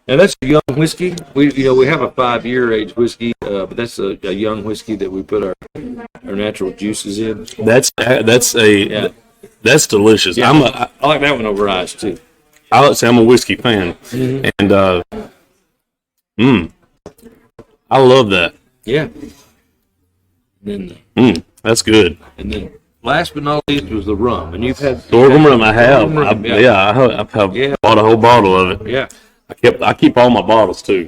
and that's a young whiskey. We have a 5-year age whiskey, but that's a young whiskey that we put our natural juices in. That's delicious. Yeah. I like that one over ice too. I like to say I'm a whiskey fan, and I love that. Yeah. And then, That's good. and then last but not least was the rum. And you've had Sorghum rum, I have. Sorghum rum, I've bought a whole bottle of it. Yeah. I keep all my bottles too.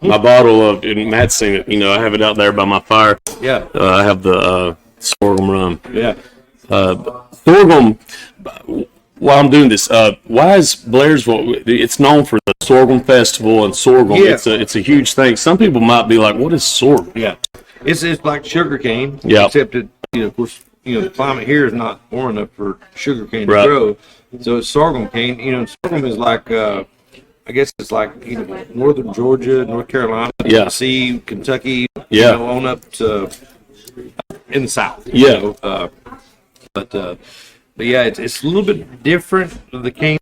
My bottle of, and Matt's seen it. You know, I have it out there by my fire. Yeah. I have the sorghum rum. Yeah. Sorghum. While I'm doing this, why is Blairsville? It's known for the sorghum festival and sorghum. Yeah. It's a huge thing. Some people might be like, "What is sorghum?" Yeah. It's like sugar cane. Yeah. Except that, of course, the climate here is not warm enough for sugar cane to Right. grow. So it's sorghum cane. Sorghum is like, I guess it's like, northern Georgia, North Carolina, Yeah. Tennessee, Kentucky, Yeah. on up to in the South. Yeah. But yeah, it's a little bit different. The cane's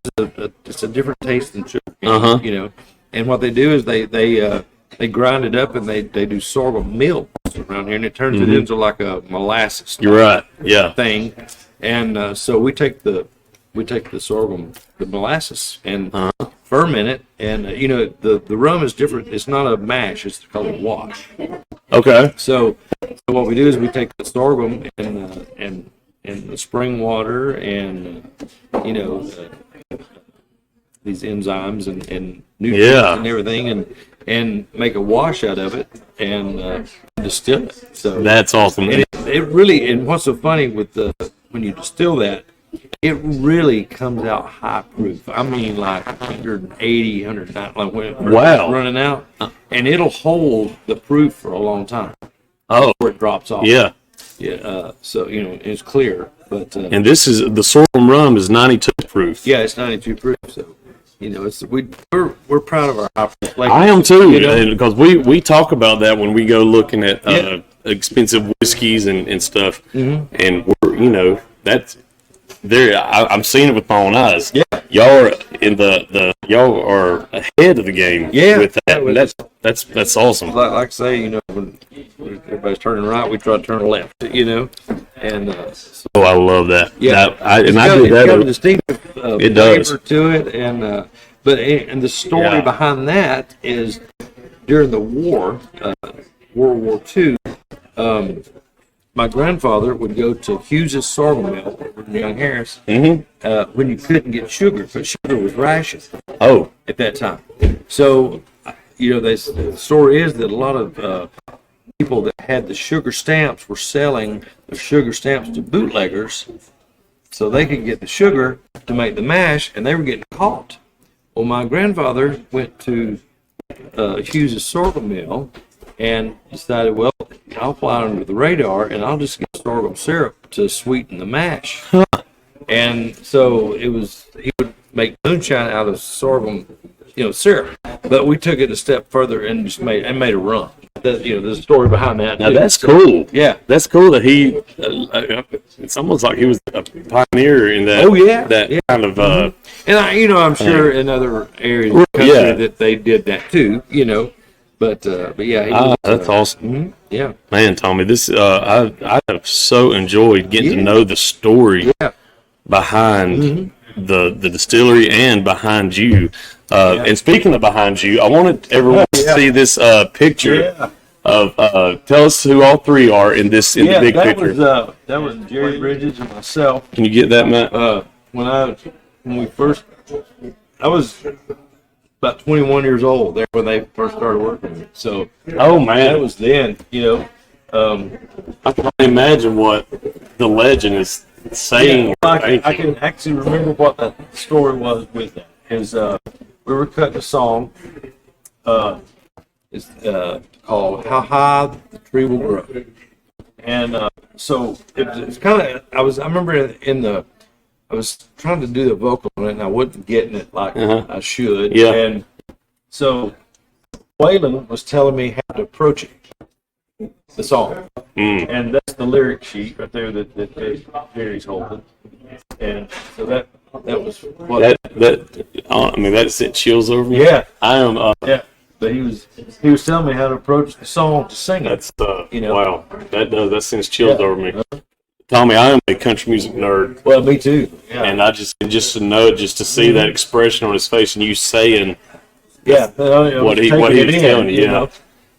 it's a different taste than sugar cane, Uh-huh. And what they do is they grind it up and they do sorghum milk around here, and it turns it into like a molasses You're right. Yeah. thing. And so we take the sorghum, the molasses, and ferment it. And the rum is different. It's not a mash. It's called a wash. Okay. So what we do is we take the sorghum and the spring water and these enzymes and nutrients and everything and make a wash out of it and distill it. So That's awesome. and it really, and what's so funny with when you distill that, it really comes out high proof. I mean, like 180, 190, like when it's Wow. running out, and it'll hold the proof for a long time Oh, before it drops off. yeah. Yeah. So it's clear, but And this is the sorghum rum is 92 proof. yeah, it's 92 proof. So we're proud of our high proof. Like, I am too, because we talk about that when we go looking at Yeah. expensive whiskeys and stuff, and we're that's there. I'm seeing it with my own eyes. Yeah. Y'all are y'all are ahead of the game. Yeah. with that. And that's awesome. like I say, when everybody's turning right, we try to turn left. And so, Oh, I love that. yeah, I it's did got a that. distinctive It does. flavor to it, and the story Yeah. behind that is during the war, World War II. My grandfather would go to Hughes's sorghum mill in Young Harris when you couldn't get sugar, because sugar was rationed Oh, at that time. So, the story is that a lot of people that had the sugar stamps were selling the sugar stamps to bootleggers so they could get the sugar to make the mash, and they were getting caught. Well, my grandfather went to Hughes's sorghum mill and decided, well, I'll fly under the radar and I'll just get sorghum syrup to sweeten the mash. And so he would make moonshine out of sorghum, syrup. But we took it a step further and just made a rum. There's a story behind that. now too. that's cool. Yeah. That's cool that he. It's almost like he was a pioneer in that. Oh, yeah. That Yeah. kind of. And I'm sure in other areas of the country Yeah. that they did that too, But yeah, he was, That's awesome. yeah. Man, Tommy, this I have so enjoyed getting to know the story Yeah. behind the distillery and behind you. And speaking of behind you, I wanted everyone to see this picture of. Tell us who all three are in the big picture. That was Jerry Bridges and myself. Can you get that, Matt? I was about 21 years old there when they first started working with me. So Oh man, that was then, I can imagine what the legend is saying. I can actually remember what the story was with that. Is we were cutting a song. It's called "How High the Tree Will Grow," and so it's kind of. I remember I was trying to do the vocal on it, and I wasn't getting it like I should. Yeah. And so Waylon was telling me how to approach it, the song. And that's the lyric sheet right there that Jerry's holding. And so that was what. That sent chills over me. Yeah. I am. Yeah. But he was telling me how to approach the song to sing it. That's wow. That sends chills over me. Tommy, I am a country music nerd. Well, me too. Yeah. And I just to see that expression on his face and you saying what he was telling you,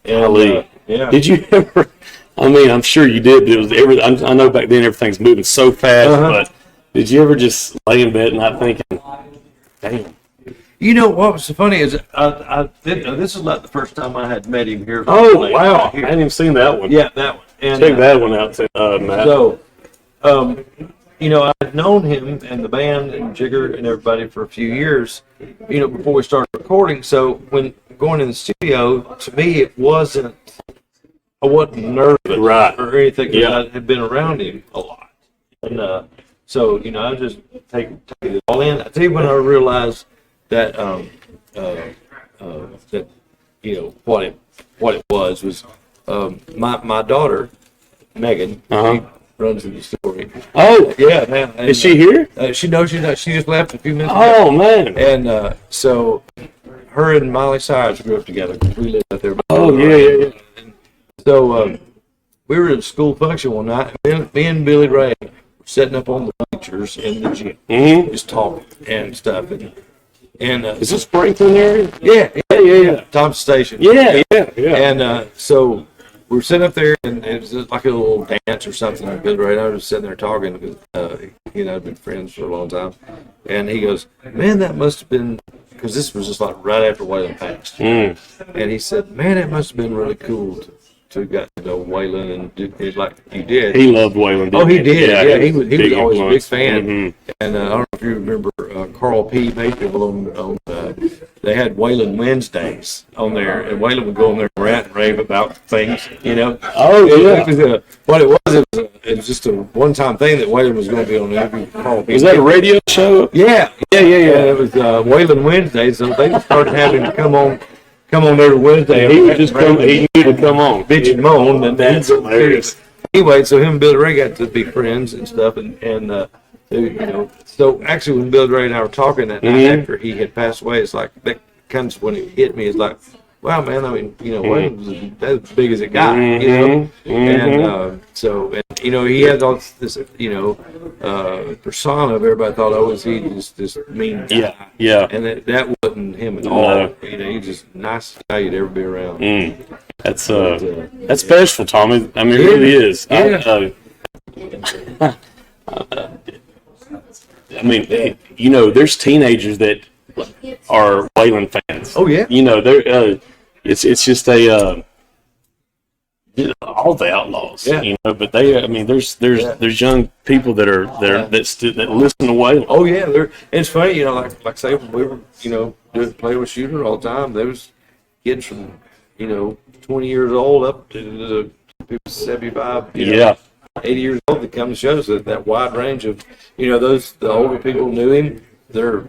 Golly. Yeah. Did you ever? I mean, I'm sure you did. But it was I know back then everything's moving so fast. But did you ever just lay in bed not thinking, damn? You know what was so funny is I did. This is not the first time I had met him here. Oh wow! I hadn't even seen that one. Yeah, that one. And, Check that one out, Matt. So, you know, I'd known him and the band and Jigger and everybody for a few years, you know, before we started recording. So when going in the studio, to me, I wasn't nervous or anything because I had been around him a lot. And so, you know, I was just taking it all in. I tell you when I realized that, that you know, what it was my daughter, Megan, she runs the Distillery. Oh, yeah, man. And, is she here? She knows she's not. She just left a few minutes ago. Oh, man. And so her and Miley Cyrus grew up together. We lived out there. Oh, yeah. And so we were at a school function one night. Me and Billy Ray were sitting up on the bleachers in the gym, just talking and stuff. And is this Franklin area? Yeah. Townsend Station. Yeah. And so we're sitting up there, and it was like a little dance or something. And Billy Ray and I were just sitting there talking because he and I had been friends for a long time. And he goes, "Man, that must have been," because this was just like right after Waylon passed. And he said, "Man, that must have been really cool to get to know Waylon and do it like you did." He loved Waylon. Oh, he did. Yeah, he was always a big fan. Mm-hmm. And I don't know if you remember Carl P. Mayfield on they had Waylon Wednesdays on there, and Waylon would go on there and rant and rave about things, you know. Oh, yeah. What it was just a one-time thing that Waylon was going to be on there. Carl P. Was that a radio show? Yeah. And it was Waylon Wednesdays, so they started having to come on every Wednesday. He would just come. He knew to come on. Bitch and moan, and That's hilarious. Anyway, so him and Billy Ray got to be friends and stuff, and you know. So actually, when Billy Ray and I were talking that night after he had passed away, it's like that kind of when it hit me. It's like, wow, man. I mean, you know, Wayne was as big as it got, you know. And so, and you know, he had all this, you know, persona of everybody thought, oh, is he just this mean guy? Yeah. And that wasn't him at all. You know, he's just a nice guy you'd ever be around. That's special, Tommy. I mean, it really is. Yeah. I mean, you know, there's teenagers that are Waylon fans. Oh yeah. You know, they're it's just all the Outlaws. Yeah. You know, but they, I mean, there's young people that listen to Waylon. Oh yeah, it's funny, you know, like say when we were, you know, playing with Shooter all the time. There was kids from, you know, 20 years old up to the 75. You know, 80 years old that come to shows that wide range of, you know, the older people knew him. Their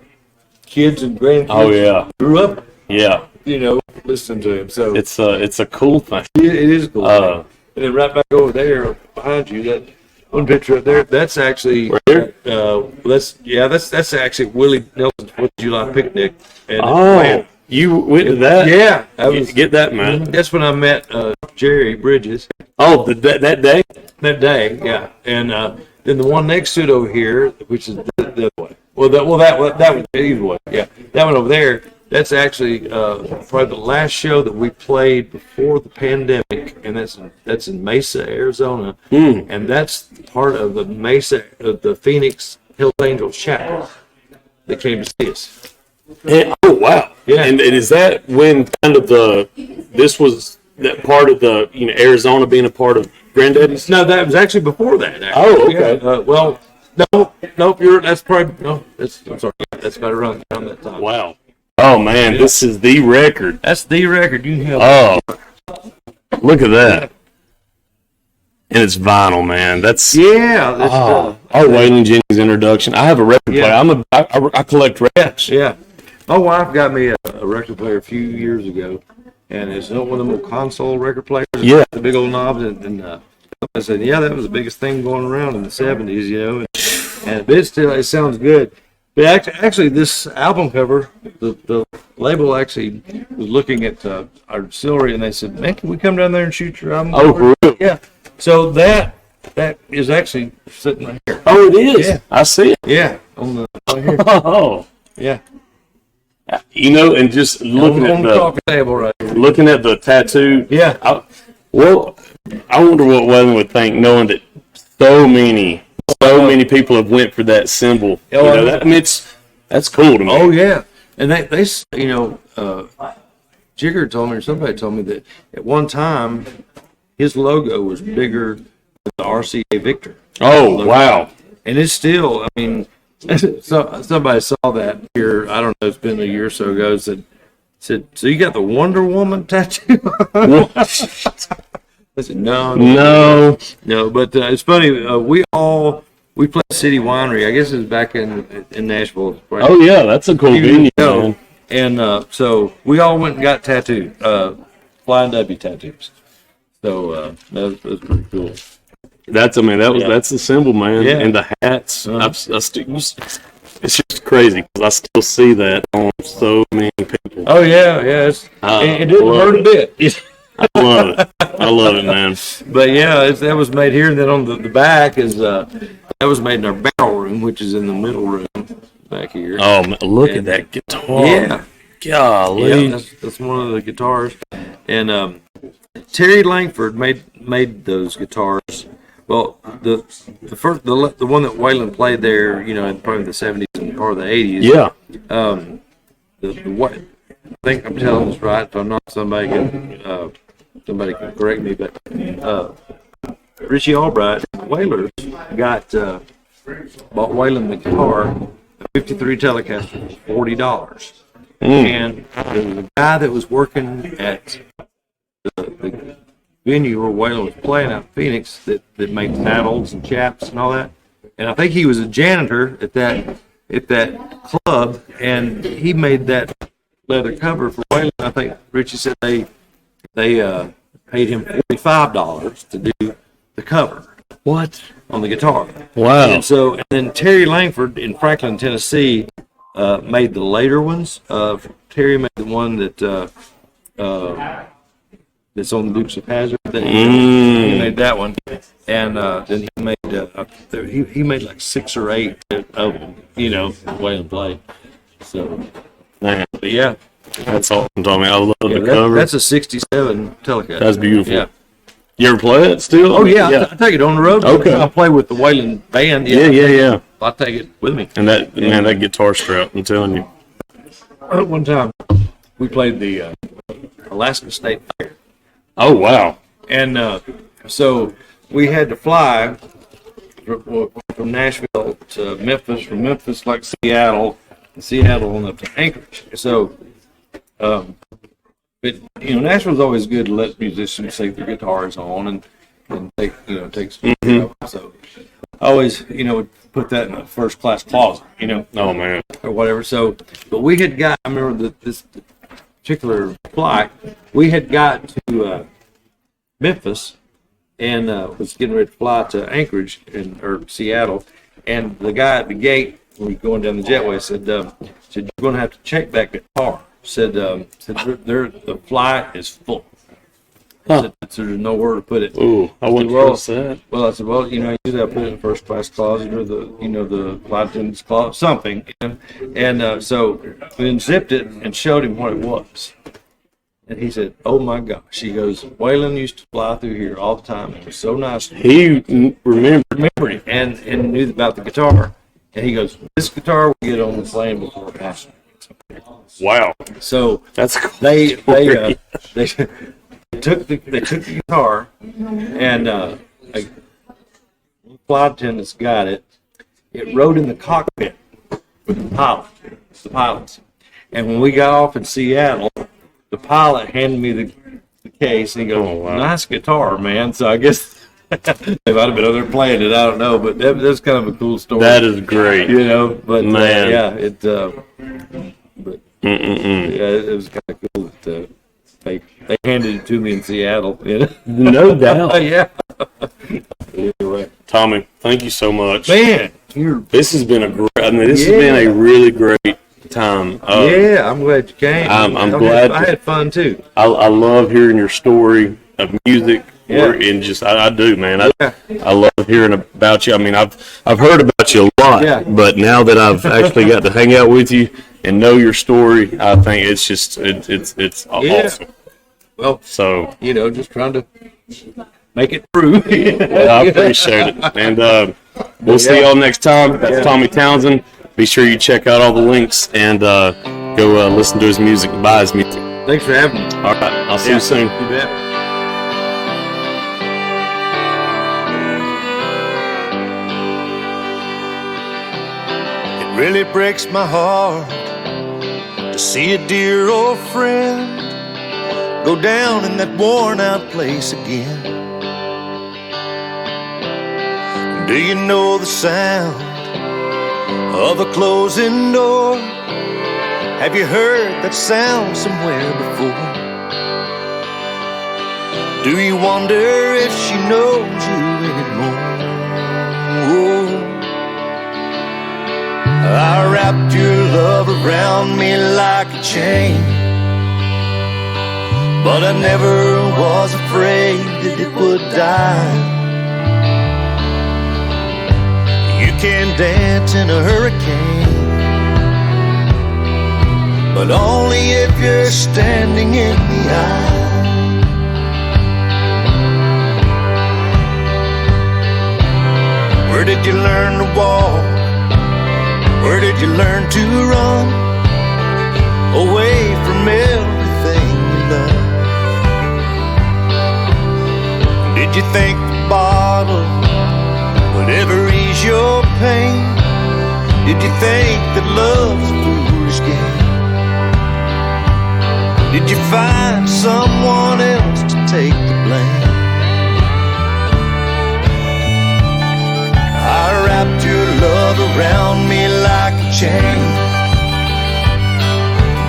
kids and grandkids grew up. Yeah. You know, listening to him. So it's a cool thing. It is cool. And then right back over there behind you, that one picture up there, that's actually that's actually Willie Nelson's 4th of July picnic. And you went to that? Yeah, get that, man. That's when I met Jerry Bridges. Oh, that day? That day, yeah. And then the one next to it over here, which is the other way. That one either way. Yeah, that one over there. That's actually probably the last show that we played before the pandemic, and that's in Mesa, Arizona, and that's part of the Phoenix Hills Angels Chapel that came to see us. Oh wow! Yeah, and is that when kind of this was that part of the Arizona being a part of Granddaddy's? No, that was actually before that. Actually. Oh, okay. Yeah, well, nope. That's probably no. I'm sorry. That's about around that time. Wow. Oh man, this is the record. That's the record. You can help. Oh, look at that. And it's vinyl, man. That's Waylon Jennings introduction. I have a record player. I collect records. Yeah. My wife got me a record player a few years ago, and it's one of them little console record players. Yeah. The big old knobs, and I said, yeah, that was the biggest thing going around in the 70s, you know. And it sounds good. But actually, this album cover, the label actually was looking at our distillery, and they said, man, can we come down there and shoot your album cover? Oh, for real? Yeah. So that is actually sitting right here. Oh, it is? Yeah. I see it. Yeah. On the right here. Oh. Yeah. You know, and just looking on at the coffee table right here. looking at the tattoo. Yeah. I wonder what Waylon would think, knowing that so many people have went for that symbol. Oh, I know. I mean, that's cool to me. Oh yeah, and they Jigger told me, or somebody told me that at one time his logo was bigger than the RCA Victor. Oh, logo. wow. And it's still, I mean, so somebody saw that here. I don't know, it's been a year or so ago. Said, so you got the Wonder Woman tattoo? I said, no. But it's funny. We played City Winery. I guess it was back in Nashville. Right? Oh yeah, that's a cool venue, man. And so we all went and got tattooed, Flying W tattoos. So that was pretty cool. That's the symbol, man. Yeah. And the hats. It's just crazy because I still see that on so many people. Oh yeah. It didn't hurt a bit. I love it, man. But yeah, that was made here, and then on the back is that was made in our barrel room, which is in the middle room back here. Oh, man, look at that guitar! Yeah, golly, yeah, that's one of the guitars. And Terry Langford made those guitars. Well, the one that Waylon played there, in probably the 70s and part of the 80s. Yeah. I think I'm telling this right. If I'm not, somebody can correct me. But Richie Albright, Whalers, bought Waylon the guitar, a '53 Telecaster, for $40. And there was a guy that was working at the venue where Waylon was playing out in Phoenix that made saddles and chaps and all that. And I think he was a janitor at that club, and he made that leather cover for Waylon. I think Richie said they paid him $45 to do the cover. What? On the guitar. Wow. And then Terry Langford in Franklin, Tennessee, made the later ones. Terry made the one that that's on the Dukes of Hazzard. He made that one, and then he made like 6 or 8 of them. Waylon played. So, man, but yeah, that's awesome, Tommy. I love the cover. That's a '67 Telecaster. That's beautiful. Yeah. You ever play it still? Oh yeah, I take it on the road. Okay. I play with the Waylon band. Yeah. I take it with me. And that guitar strap, I'm telling you. One time, we played the Alaska State Fair. Oh wow! And so we had to fly from Nashville to Memphis, from Memphis like Seattle, and Seattle and up to Anchorage. So, Nashville's always good to let musicians take their guitars on and take some So I always would put that in a first class closet, Oh man. or whatever. So, but we had got. I remember this particular flight. We had got to Memphis and was getting ready to fly to Anchorage or Seattle, and the guy at the gate when we were going down the jetway said you're going to have to check that guitar. Said the flight is full. Huh. So there's nowhere to put it. Ooh, I wouldn't trust that. Well, I said, usually I put it in the first class closet or the flight attendant's closet, something. And so we unzipped it and showed him what it was. And he said, "Oh my gosh!" He goes, "Waylon used to fly through here all the time. It was so nice." He remembered it and knew about the guitar. And he goes, "This guitar will get on the plane before passing." Wow. So that's cool. They took the guitar, and flight attendants got it. It rode in the cockpit with the pilots. And when we got off in Seattle, the pilot handed me the case, and he goes, Oh, wow. "Nice guitar, man." So I guess they might have been over there playing it. I don't know, but that's kind of a cool story. That is great. But man, it was kind of cool that they handed it to me in Seattle. No doubt. Yeah. Anyway. Tommy, thank you so much. Man, this has been has been a really great time. I'm glad you came. I'm glad. I had fun too. I love hearing your story of music We're in just I do, man. I love hearing about you. I mean, I've heard about you a lot, but now that I've actually got to hang out with you and know your story, I think it's just it's awesome. Well, so just trying to make it through. Well, I appreciate it, and we'll see y'all next time. That's Tommy Townsend. Be sure you check out all the links and go listen to his music and buy his music. Thanks for having me. All right, I'll see you soon. You bet. It really breaks my heart to see a dear old friend go down in that worn out place again. Do you know the sound of a closing door? Have you heard that sound somewhere before? Do you wonder if she knows you anymore? I wrapped your love around me like a chain, but I never was afraid that it would die. You can dance in a hurricane, but only if you're standing in the eye. Where did you learn to walk? Where did you learn to run away from everything you love? Did you think the bottle would ever ease your pain? Did you think that love's a foolish game? Did you find someone else to take the blame? I wrapped your love around me like a chain,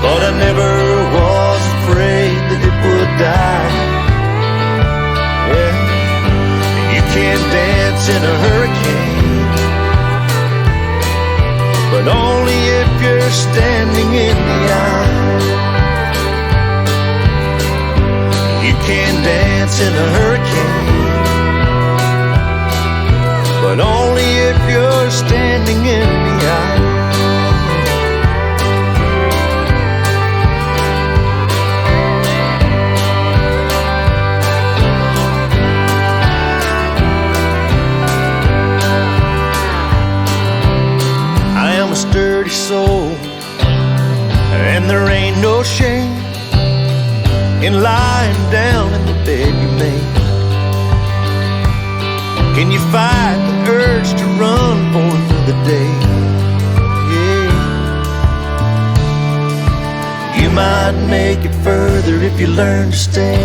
but I never was afraid that it would die. Yeah. You can dance in a hurricane, but only if you're standing in the eye. You can dance in a hurricane, but only if you're standing in the eye. I am a sturdy soul, and there ain't no shame in lying down in the bed you made. Can you fight the urge to run for another day? Yeah. You might make it further if you learn to stay.